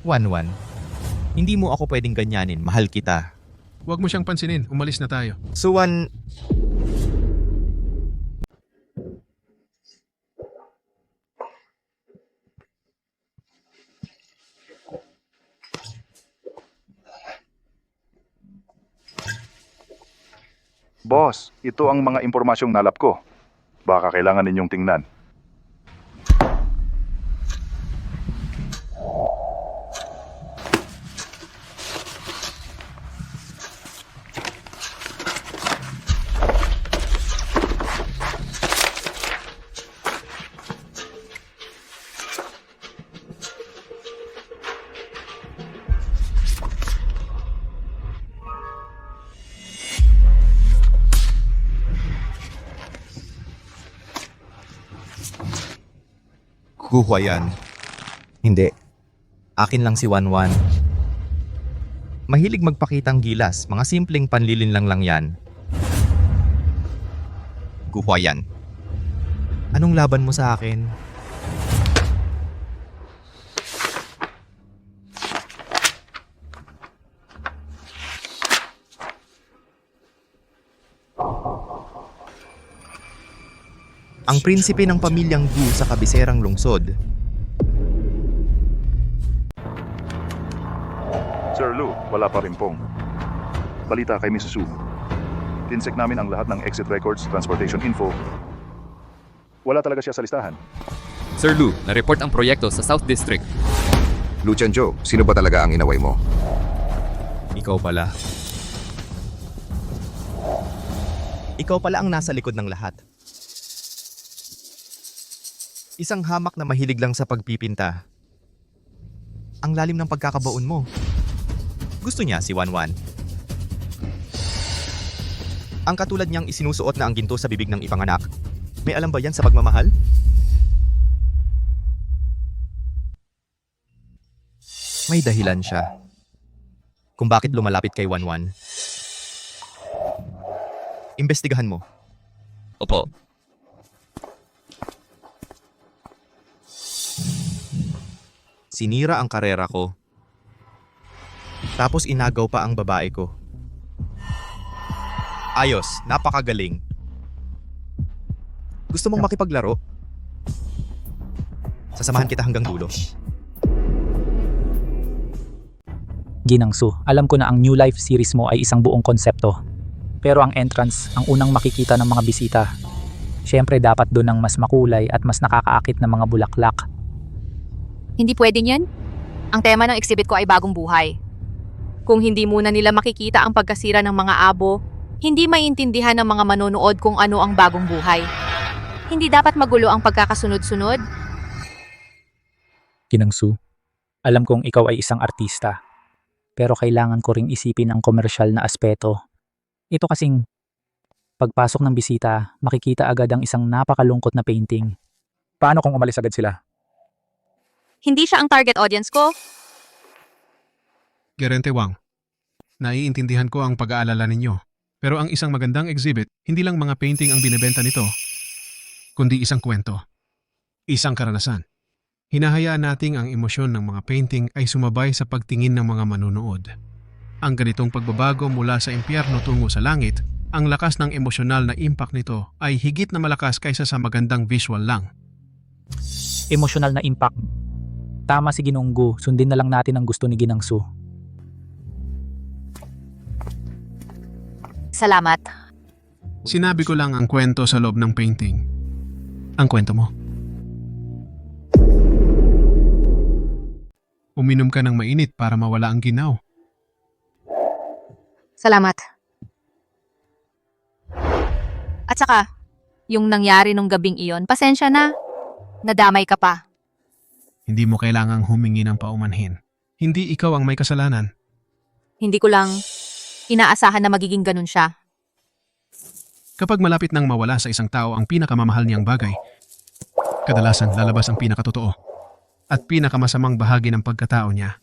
Wanwan, hindi mo ako pwedeng ganyanin. Mahal kita. Huwag mo siyang pansinin. Umalis na tayo. Suwan, Boss, ito ang mga impormasyong nalap ko. Baka kailangan ninyong tingnan. Guhwayan. Hindi. Akin lang si Wanwan. Mahilig magpakitang gilas. Mga simpleng panlilinlang lang yan. Guhwayan. Anong laban mo sa akin? Ang prinsipe ng pamilyang Gu sa kabiserang lungsod. Sir Lu, wala pa rin pong. Balita kay Mrs. Su. Tinsek namin ang lahat ng exit records, transportation info. Wala talaga siya sa listahan. Sir Lu, na-report ang proyekto sa South District. Lu Chenjo, sino ba talaga ang inaway mo? Ikaw pala. Ikaw pala ang nasa likod ng lahat. Isang hamak na mahilig lang sa pagpipinta. Ang lalim ng pagkakabaon mo. Gusto niya si Wanwan. Ang katulad niyang isinusuot na ang ginto sa bibig ng ipanganak. May alam ba yan sa pagmamahal? May dahilan siya kung bakit lumalapit kay Wanwan. Imbestigahan mo. Opo. Sinira ang karera ko. Tapos inagaw pa ang babae ko. Ayos, napakagaling. Gusto mong makipaglaro? Sasamahan kita hanggang dulo. Ginangsu, alam ko na ang New Life series mo ay isang buong konsepto. Pero ang entrance, ang unang makikita ng mga bisita. Siyempre dapat doon ang mas makulay at mas nakakaakit na mga bulaklak. Hindi pwedeng yan. Ang tema ng exhibit ko ay bagong buhay. Kung hindi muna nila makikita ang pagkasira ng mga abo, hindi maiintindihan ng mga manonood kung ano ang bagong buhay. Hindi dapat magulo ang pagkakasunod-sunod. Ginangsu, alam kong ikaw ay isang artista. Pero kailangan ko ring isipin ang komersyal na aspeto. Ito kasing, pagpasok ng bisita, makikita agad ang isang napakalungkot na painting. Paano kung umalis agad sila? Hindi siya ang target audience ko. Gerente Wang, naiintindihan ko ang pag-aalala ninyo. Pero ang isang magandang exhibit, hindi lang mga painting ang binebenta nito, kundi isang kwento. Isang karanasan. Hinahayaan nating ang emosyon ng mga painting ay sumabay sa pagtingin ng mga manunood. Ang ganitong pagbabago mula sa impyerno tungo sa langit, ang lakas ng emosyonal na impact nito ay higit na malakas kaysa sa magandang visual lang. Emosyonal na impact. Tama si Ginonggu, sundin na lang natin ang gusto ni Ginangsu. Salamat. Sinabi ko lang ang kwento sa loob ng painting. Ang kwento mo. Uminom ka ng mainit para mawala ang ginaw. Salamat. At saka, yung nangyari nung gabing iyon, pasensya na. Nadamay ka pa. Hindi mo kailangang humingi ng paumanhin. Hindi ikaw ang may kasalanan. Hindi ko lang inaasahan na magiging ganun siya. Kapag malapit nang mawala sa isang tao ang pinakamamahal niyang bagay, kadalasan lalabas ang pinakatotoo at pinakamasamang bahagi ng pagkatao niya.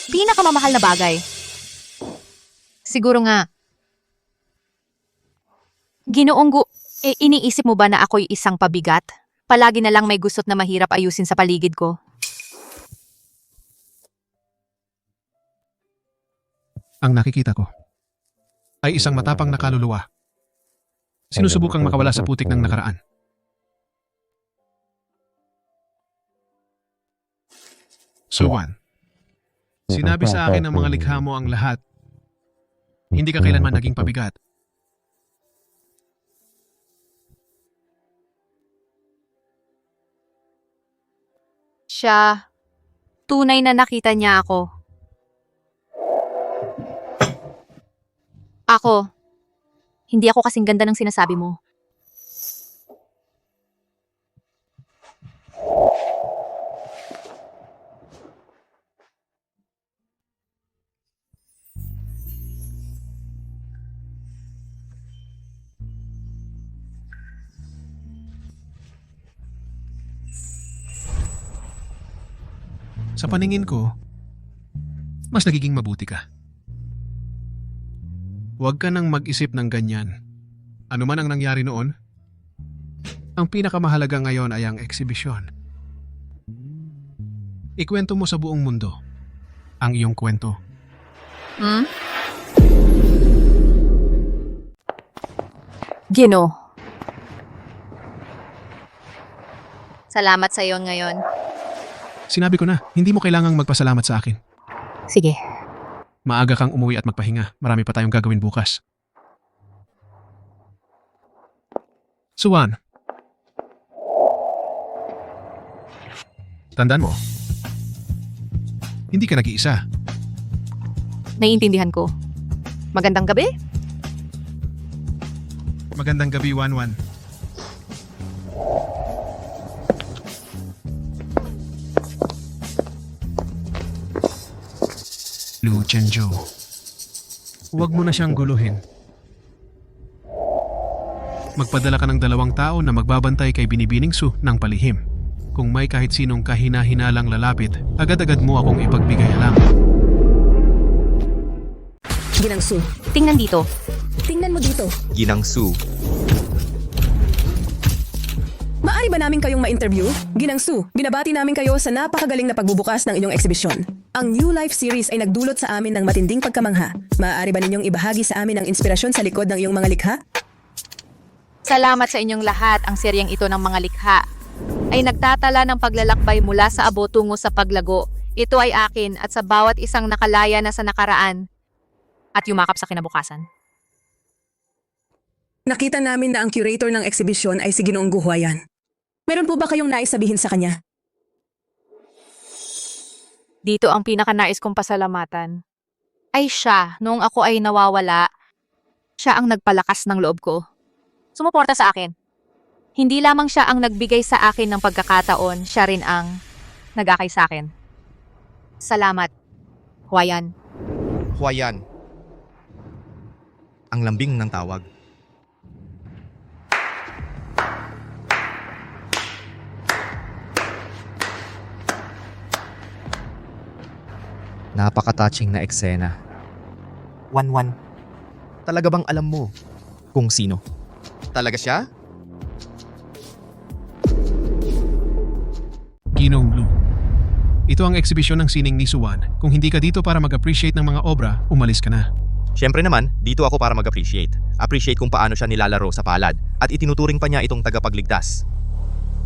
Pinakamamahal na bagay. Siguro nga. Ginoong iniisip mo ba na ako'y isang pabigat? Palagi na lang may gusot na mahirap ayusin sa paligid ko. Ang nakikita ko ay isang matapang na kaluluwa. Sinusubukang makawala sa putik ng nakaraan. Suwan, sinabi sa akin ng mga likha mo ang lahat. Hindi ka kailanman naging pabigat. Siya, tunay na nakita niya ako. Ako, hindi ako kasing ganda ng sinasabi mo. Sa paningin ko, mas nagiging mabuti ka. Huwag ka nang mag-isip ng ganyan. Ano man ang nangyari noon, ang pinakamahalaga ngayon ay ang eksibisyon. Ikwento mo sa buong mundo ang iyong kwento. Gino. Salamat sa iyo ngayon. Sinabi ko na, hindi mo kailangang magpasalamat sa akin. Sige. Maaga kang umuwi at magpahinga. Marami pa tayong gagawin bukas. Suwan. Tandaan mo, hindi ka nag-iisa. Naiintindihan ko. Magandang gabi? Magandang gabi, Wanwan. Lu Chenjo, huwag mo na siyang guluhin. Magpadala ka ng 2 tao na magbabantay kay Binibining Su ng palihim. Kung may kahit sinong kahina-hinalang lalapit, agad-agad mo akong ipagbigay alam. Ginangsu, tingnan dito. tingnan mo dito. Ginangsu. Maari ba namin kayong ma-interview? Ginangsu, binabati namin kayo sa napakagaling na pagbubukas ng inyong eksibisyon. Ang New Life series ay nagdulot sa amin ng matinding pagkamangha. Maaari ba ninyong ibahagi sa amin ang inspirasyon sa likod ng iyong mga likha? Salamat sa inyong lahat. Ang seryeng ito ng mga likha ay nagtatala ng paglalakbay mula sa abo tungo sa paglago. Ito ay akin at sa bawat isang nakalaya na sa nakaraan at yumakap sa kinabukasan. Nakita namin na ang curator ng eksibisyon ay si Ginoong Guhuayan. Meron po ba kayong nais sabihin sa kanya? Dito ang pinakanais kong pasalamatan. Ay siya, noong ako ay nawawala, siya ang nagpalakas ng loob ko. Sumuporta sa akin. Hindi lamang siya ang nagbigay sa akin ng pagkakataon, siya rin ang nag-akay sa akin. Salamat, Huayan. Huayan. Ang lambing ng tawag. Napaka-touching na eksena. Wanwan, talaga bang alam mo kung sino? Talaga siya? Ginoong Lu. Ito ang eksibisyon ng sining ni Suwan. Kung hindi ka dito para mag-appreciate ng mga obra, umalis ka na. Siyempre naman, dito ako para mag-appreciate. Appreciate kung paano siya nilalaro sa palad at itinuturing pa niya itong tagapagligtas.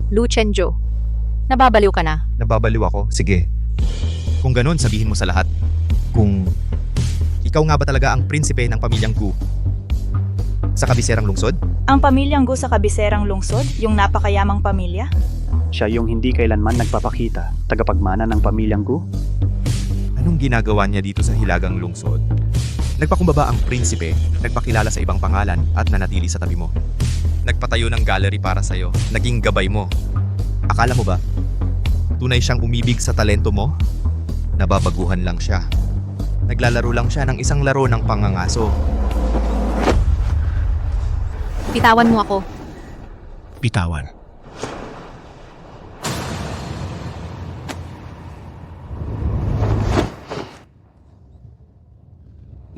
Lu Chenjo, nababaliw ka na. Nababaliw ako? Sige. Kung ganun, sabihin mo sa lahat. Kung ikaw nga ba talaga ang prinsipe ng pamilyang Gu sa kabiserang lungsod? Ang pamilyang Gu sa kabiserang lungsod, yung napakayamang pamilya? Siya yung hindi kailanman nagpapakita, tagapagmana ng pamilyang Gu? Anong ginagawa niya dito sa hilagang lungsod? Nagpakumbaba ang prinsipe, nagpakilala sa ibang pangalan at nanatili sa tabi mo. Nagpatayo ng gallery para sa'yo, naging gabay mo. Akala mo ba, tunay siyang umibig sa talento mo? Nababaguhan lang siya. Naglalaro lang siya ng isang laro ng pangangaso. Bitawan mo ako. Bitawan.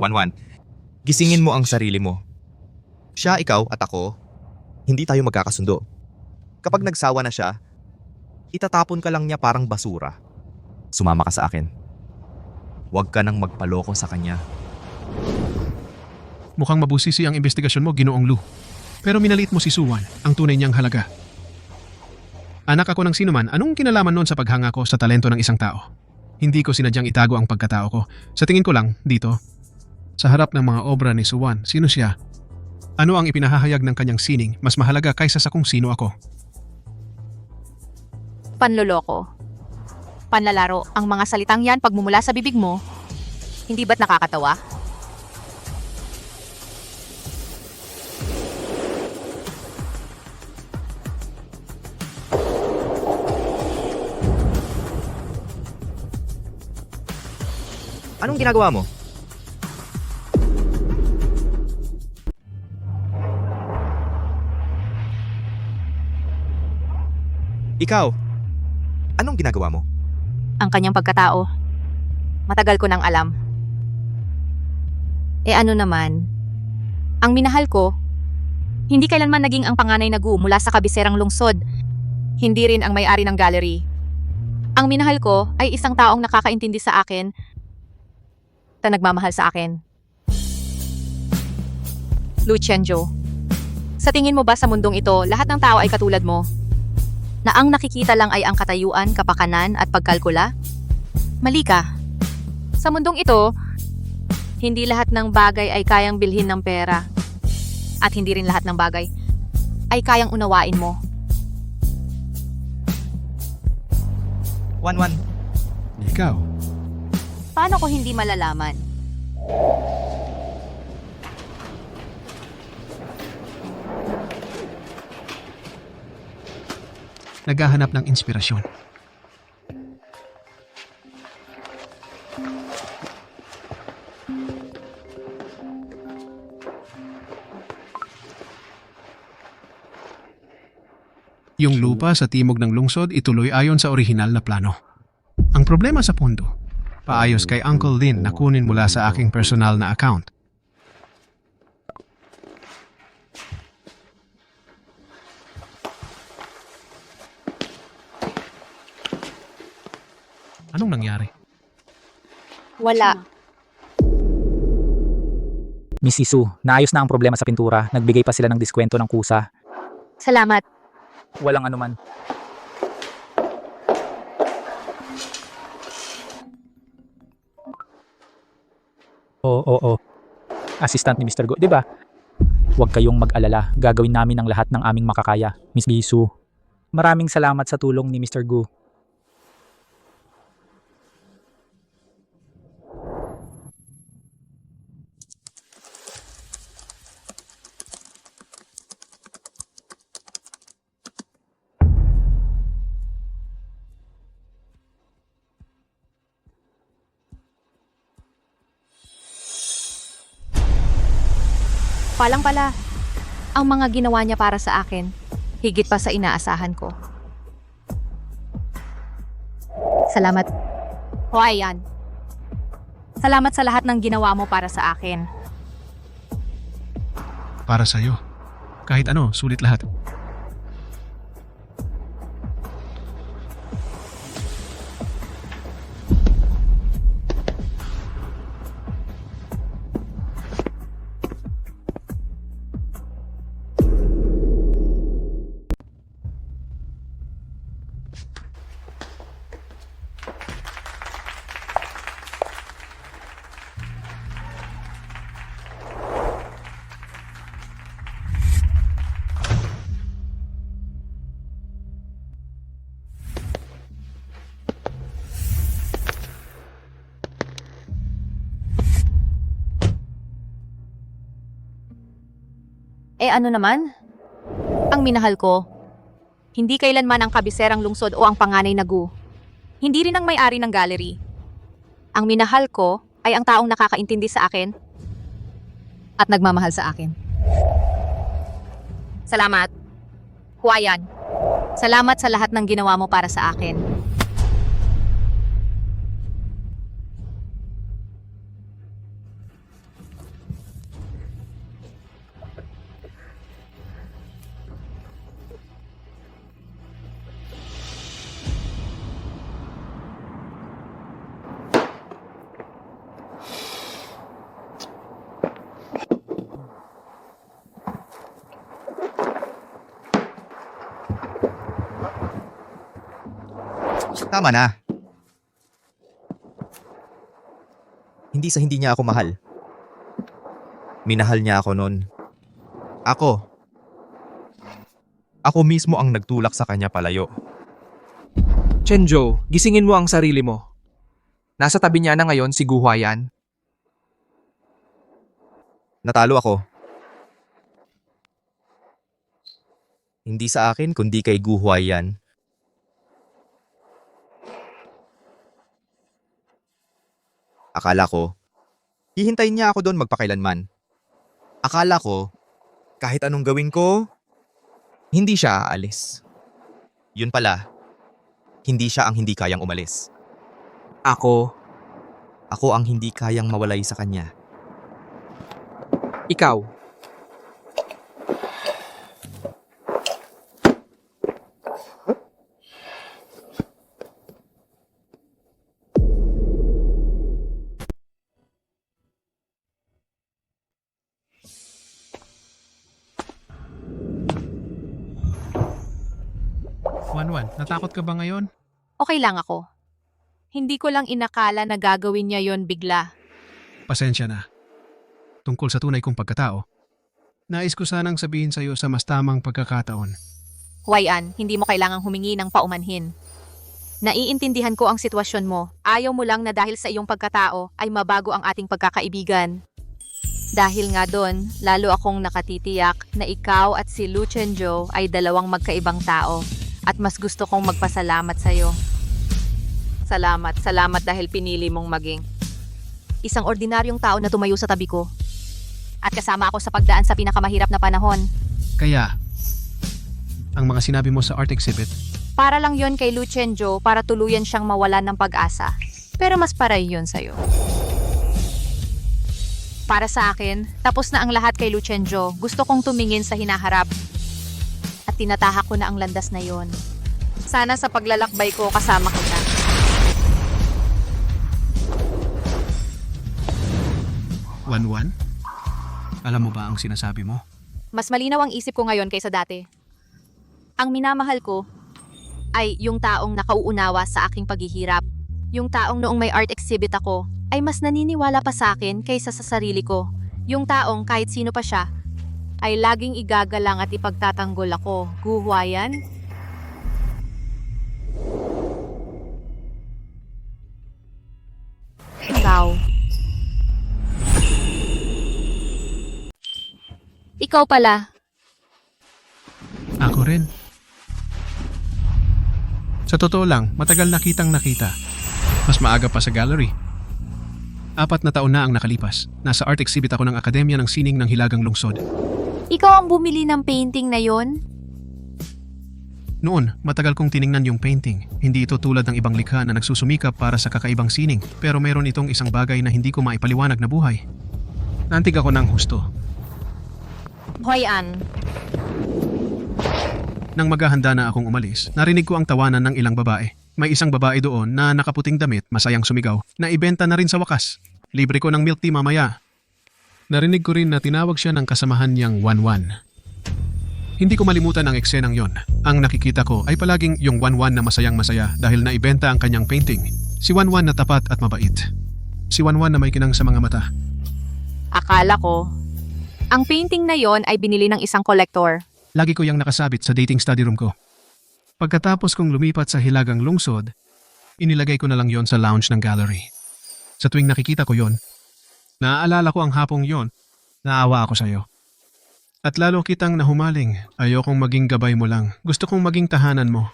Wanwan, gisingin mo ang sarili mo. Siya, ikaw at ako, hindi tayo magkakasundo. Kapag nagsawa na siya, itatapon ka lang niya parang basura. Sumama ka sa akin. Huwag ka nang magpaloko sa kanya. Mukhang mabusisi ang investigasyon mo, Ginoong Lu. Pero minaliit mo si Suwan, ang tunay niyang halaga. Anak ako ng sinuman, anong kinalaman noon sa paghanga ko sa talento ng isang tao? Hindi ko sinadyang itago ang pagkatao ko. Sa tingin ko lang, dito, sa harap ng mga obra ni Suwan, sino siya? Ano ang ipinahahayag ng kanyang sining mas mahalaga kaysa sa kung sino ako? Panloloko. Panlalaro. Ang mga salitang yan pagmumula sa bibig mo, hindi ba't nakakatawa? Anong ginagawa mo? Ikaw, anong ginagawa mo? Ang kanyang pagkatao. Matagal ko nang alam. Ano naman? Ang minahal ko, hindi kailanman naging ang panganay na Gu mula sa kabiserang lungsod. Hindi rin ang may-ari ng gallery. Ang minahal ko ay isang taong nakakaintindi sa akin at nagmamahal sa akin. Lu Chenjo, sa tingin mo ba sa mundong ito, lahat ng tao ay katulad mo? Na ang nakikita lang ay ang katayuan, kapakanan at pagkalkula? Mali ka. Sa mundong ito, hindi lahat ng bagay ay kayang bilhin ng pera. At hindi rin lahat ng bagay ay kayang unawain mo. Wanwan. Ikaw. Paano ko hindi malalaman? Naghahanap ng inspirasyon. Yung lupa sa timog ng lungsod ituloy ayon sa orihinal na plano. Ang problema sa pondo, paayos kay Uncle Lin na kunin mula sa aking personal na account. Anong nangyari? Wala. Miss Isu, naayos na ang problema sa pintura. Nagbigay pa sila ng diskwento ng kusa. Salamat. Walang anuman. Oo. Assistant ni Mr. Go, di ba? Huwag kayong mag-alala. Gagawin namin ang lahat ng aming makakaya, Miss Bisu. Maraming salamat sa tulong ni Mr. Gu. Palang pala, ang mga ginawa niya para sa akin, higit pa sa inaasahan ko. Salamat. O ayan. Salamat sa lahat ng ginawa mo para sa akin. Para sa'yo. Kahit ano, sulit lahat. Ano naman? Ang minahal ko, hindi kailanman ang kabiserang lungsod o ang panganay na Gu. Hindi rin ang may-ari ng gallery. Ang minahal ko ay ang taong nakakaintindi sa akin at nagmamahal sa akin. Salamat. Huayan. Salamat sa lahat ng ginawa mo para sa akin. Tama na. Hindi sa hindi niya ako mahal. Minahal niya ako noon. Ako mismo ang nagtulak sa kanya palayo. Chenjo, gisingin mo ang sarili mo. Nasa tabi niya na ngayon si Gu Huayan. Natalo ako. Hindi sa akin kundi kay Gu Huayan. Akala ko, hihintayin niya ako doon magpakailanman. Akala ko, kahit anong gawin ko, hindi siya aalis. Yun pala, hindi siya ang hindi kayang umalis. Ako ang hindi kayang mawalay sa kanya. Ikaw. Wanwan, natakot ka ba ngayon? Okay lang ako. Hindi ko lang inakala na gagawin niya yon bigla. Pasensya na. Tungkol sa tunay kong pagkatao, nais ko sanang sabihin sa iyo sa mas tamang pagkakataon. Huayan, hindi mo kailangang humingi ng paumanhin. Naiintindihan ko ang sitwasyon mo. Ayaw mo lang na dahil sa iyong pagkatao ay mabago ang ating pagkakaibigan. Dahil nga doon, lalo akong nakatitiyak na ikaw at si Lu Chenjo ay dalawang magkaibang tao. At mas gusto kong magpasalamat sa iyo. Salamat dahil pinili mong maging isang ordinaryong tao na tumayo sa tabi ko. At kasama ako sa pagdaan sa pinakamahirap na panahon. Kaya, ang mga sinabi mo sa art exhibit, Para lang yon kay Lu Chenjo para tuluyan siyang mawalan ng pag-asa. Pero mas paray yon sa'yo. Para sa akin, tapos na ang lahat kay Lu Chenjo. Gusto kong tumingin sa hinaharap. At tinatahak ko na ang landas na yon. Sana sa paglalakbay ko kasama kita. 1-1? Alam mo ba ang sinasabi mo? Mas malinaw ang isip ko ngayon kaysa dati. Ang minamahal ko ay yung taong nakauunawa sa aking paghihirap. Yung taong noong may art exhibit ako ay mas naniniwala pa sa akin kaysa sa sarili ko. Yung taong kahit sino pa siya ay laging igagalang at ipagtatanggol ako. Guhwayan? Ikaw. Ikaw pala. Ako rin. Sa totoo lang, matagal na kitang nakita. Mas maaga pa sa gallery. 4 na taon na ang nakalipas. Nasa art exhibit ako ng Akademya ng Sining ng Hilagang Lungsod. Ikaw ang bumili ng painting na yon? Noon, matagal kong tiningnan yung painting. Hindi ito tulad ng ibang likha na nagsusumikap para sa kakaibang sining, pero meron itong isang bagay na hindi ko maipaliwanag na buhay. Naantig ako ng husto. Hoyan. Nang maghahanda na akong umalis, narinig ko ang tawanan ng ilang babae. May isang babae doon na nakaputing damit, masayang sumigaw, na ibenta na rin sa wakas. Libre ko ng milk tea mamaya. Narinig ko rin na tinawag siya ng kasamahan niyang 1-1. Hindi ko malimutan ang eksenang yon. Ang nakikita ko ay palaging yung 1-1 na masayang masaya dahil naibenta ang kanyang painting. Si 1-1 na tapat at mabait. Si 1-1 na may kinang sa mga mata. Akala ko, ang painting na yon ay binili ng isang kolektor. Lagi ko yang nakasabit sa dating study room ko. Pagkatapos kong lumipat sa Hilagang Lungsod, inilagay ko na lang yon sa lounge ng gallery. Sa tuwing nakikita ko yon, naaalala ko ang hapong yon, naawa ako sa'yo. At lalo kitang nahumaling, ayokong maging gabay mo lang, gusto kong maging tahanan mo.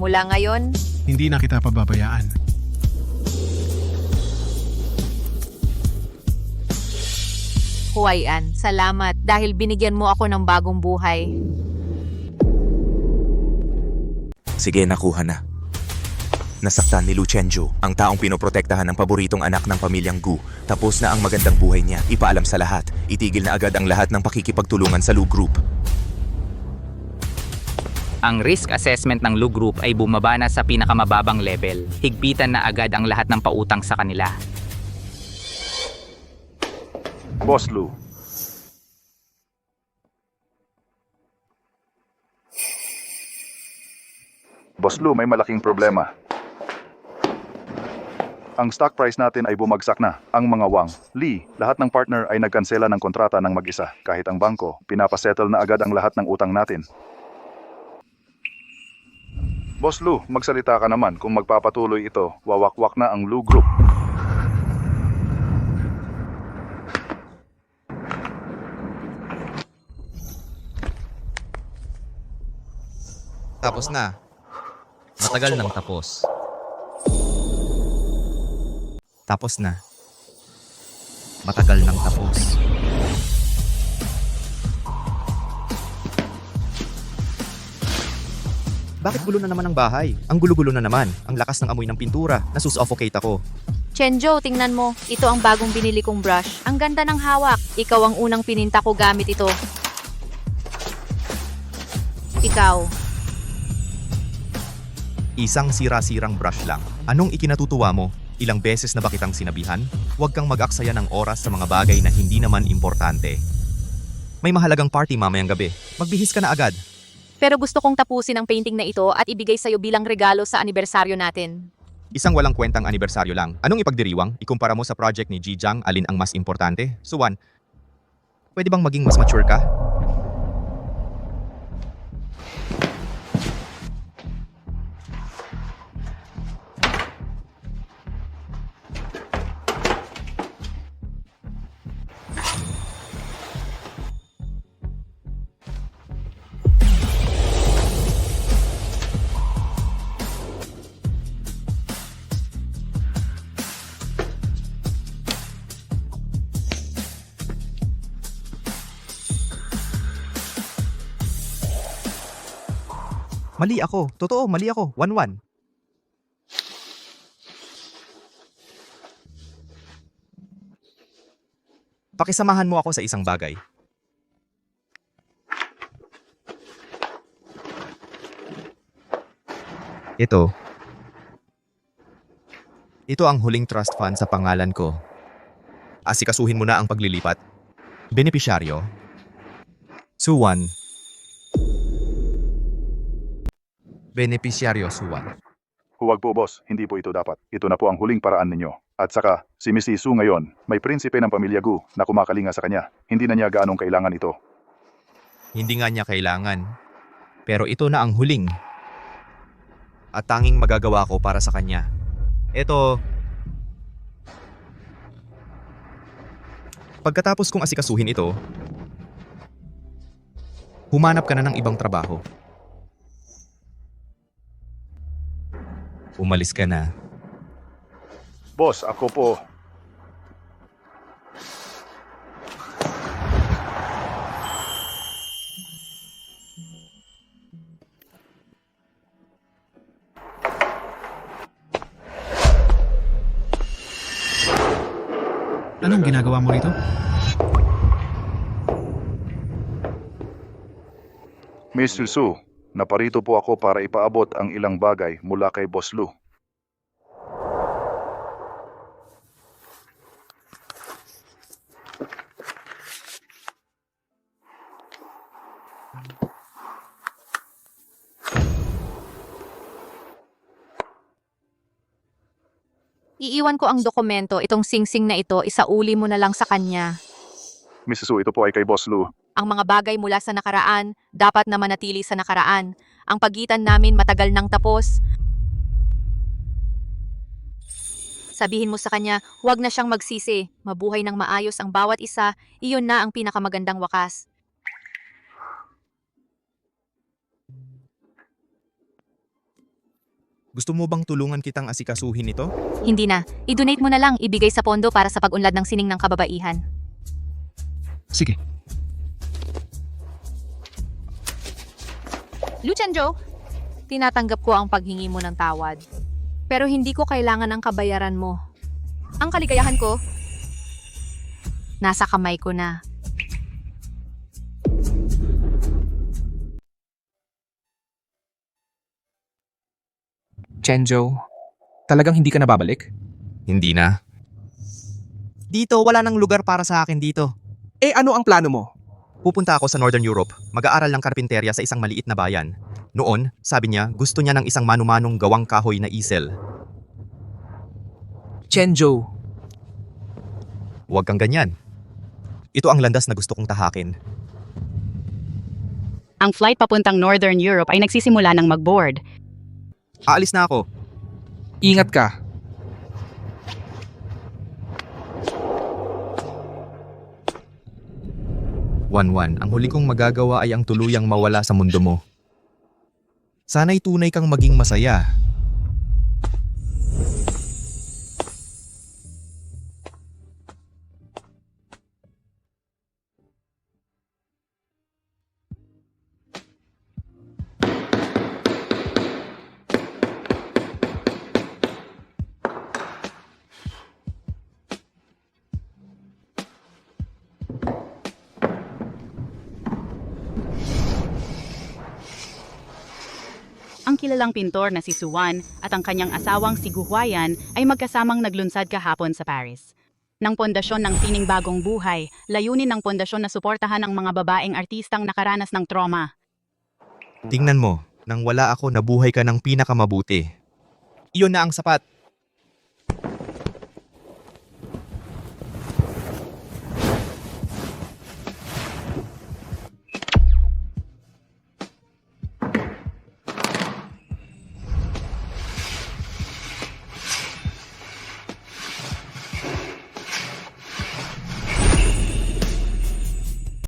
Mula ngayon, Hindi na kita pababayaan. Huwayan, salamat dahil binigyan mo ako ng bagong buhay. Sige, nakuha na. Nasaktan ni Lu Chenju, ang taong pinoprotektahan ng paboritong anak ng pamilyang Gu. Tapos na ang magandang buhay niya, ipaalam sa lahat. Itigil na agad ang lahat ng pakikipagtulungan sa Lu Group. Ang risk assessment ng Lu Group ay bumaba na sa pinakamababang level. Higpitan na agad ang lahat ng pautang sa kanila. Boss Lu. Boss Lu, may malaking problema. Ang stock price natin ay bumagsak na. Ang mga Wang, Lee, lahat ng partner ay nagkansela ng kontrata ng mag-isa. Kahit ang bangko, pinapasettle na agad ang lahat ng utang natin. Boss Lu, magsalita ka naman. Kung magpapatuloy ito, wawakwak na ang Lu Group. Tapos na. Matagal nang tapos. Tapos na. Matagal nang tapos. Bakit gulo na naman ang bahay? Ang gulo-gulo na naman. Ang lakas ng amoy ng pintura. Nasusuffocate ako. Chenjo, tingnan mo. Ito ang bagong binili kong brush. Ang ganda ng hawak. Ikaw ang unang pininta ko gamit ito. Ikaw. Isang sira-sirang brush lang. Anong ikinatutuwa mo? Ilang beses na ba kitang sinabihan? Huwag kang mag-aksaya ng oras sa mga bagay na hindi naman importante. May mahalagang party mamayang gabi. Magbihis ka na agad. Pero gusto kong tapusin ang painting na ito at ibigay sa'yo bilang regalo sa anibersaryo natin. Isang walang kwentang anibersaryo lang. Anong ipagdiriwang? Ikumpara mo sa project ni Ji Jiang, alin ang mas importante? Suwan, pwede bang maging mas mature ka? Mali ako. Totoo, mali ako. 1-1. Pakisamahan mo ako sa isang bagay. Ito ang huling trust fund sa pangalan ko. Asikasuhin mo na ang paglilipat. Benepisyaryo. Suwan. Benepisyaryo Suwan. Huwag po boss, hindi po ito dapat. Ito na po ang huling paraan ninyo. At saka, si Mrs. Su ngayon, may prinsipe ng pamilya Gu na kumakalinga sa kanya. Hindi na niya gaanong kailangan ito. Hindi nga niya kailangan. Pero ito na ang huling. At tanging magagawa ko para sa kanya. Ito. Pagkatapos kong asikasuhin ito, humanap ka na ng ibang trabaho. Umalis ka na. Boss, ako po. Anong ginagawa mo rito? Mr. Su, naparito po ako para ipaabot ang ilang bagay mula kay Boss Lu. Iiwan ko ang dokumento, itong singsing na ito, isauli mo na lang sa kanya. Mrs. Su, ito po ay kay Boss Lu. Ang mga bagay mula sa nakaraan, dapat na manatili sa nakaraan. Ang pagitan namin matagal nang tapos. Sabihin mo sa kanya, huwag na siyang magsisi. Mabuhay ng maayos ang bawat isa, iyon na ang pinakamagandang wakas. Gusto mo bang tulungan kitang asikasuhin ito? Hindi na. I-donate mo na lang, ibigay sa pondo para sa pag-unlad ng sining ng kababaihan. Sige. Luchenjo, tinatanggap ko ang paghingi mo ng tawad. Pero hindi ko kailangan ang kabayaran mo. Ang kaligayahan ko, nasa kamay ko na. Chenjo, talagang hindi ka na babalik? Hindi na. Dito, wala nang lugar para sa akin dito. Eh ano ang plano mo? Pupunta ako sa Northern Europe, mag-aaral ng karpinterya sa isang maliit na bayan. Noon, sabi niya, gusto niya ng isang manumanong gawang kahoy na isel. Chenjo, Huwag kang ganyan. Ito ang landas na gusto kong tahakin. Ang flight papuntang Northern Europe ay nagsisimula ng mag-board. Aalis na ako. ingat ka. Wanwan, ang huli kong magagawa ay ang tuluyang mawala sa mundo mo. Sana'y tunay kang maging masaya. Ang kilalang pintor na si Suwan at ang kanyang asawang si Gu Huayan ay magkasamang naglunsad kahapon sa Paris. Ng pundasyon ng sining bagong buhay, layunin ng pundasyon na suportahan ang mga babaeng artistang nakaranas ng trauma. Tingnan mo, nang wala ako nabuhay ka ng pinakamabuti. Iyon na ang sapat.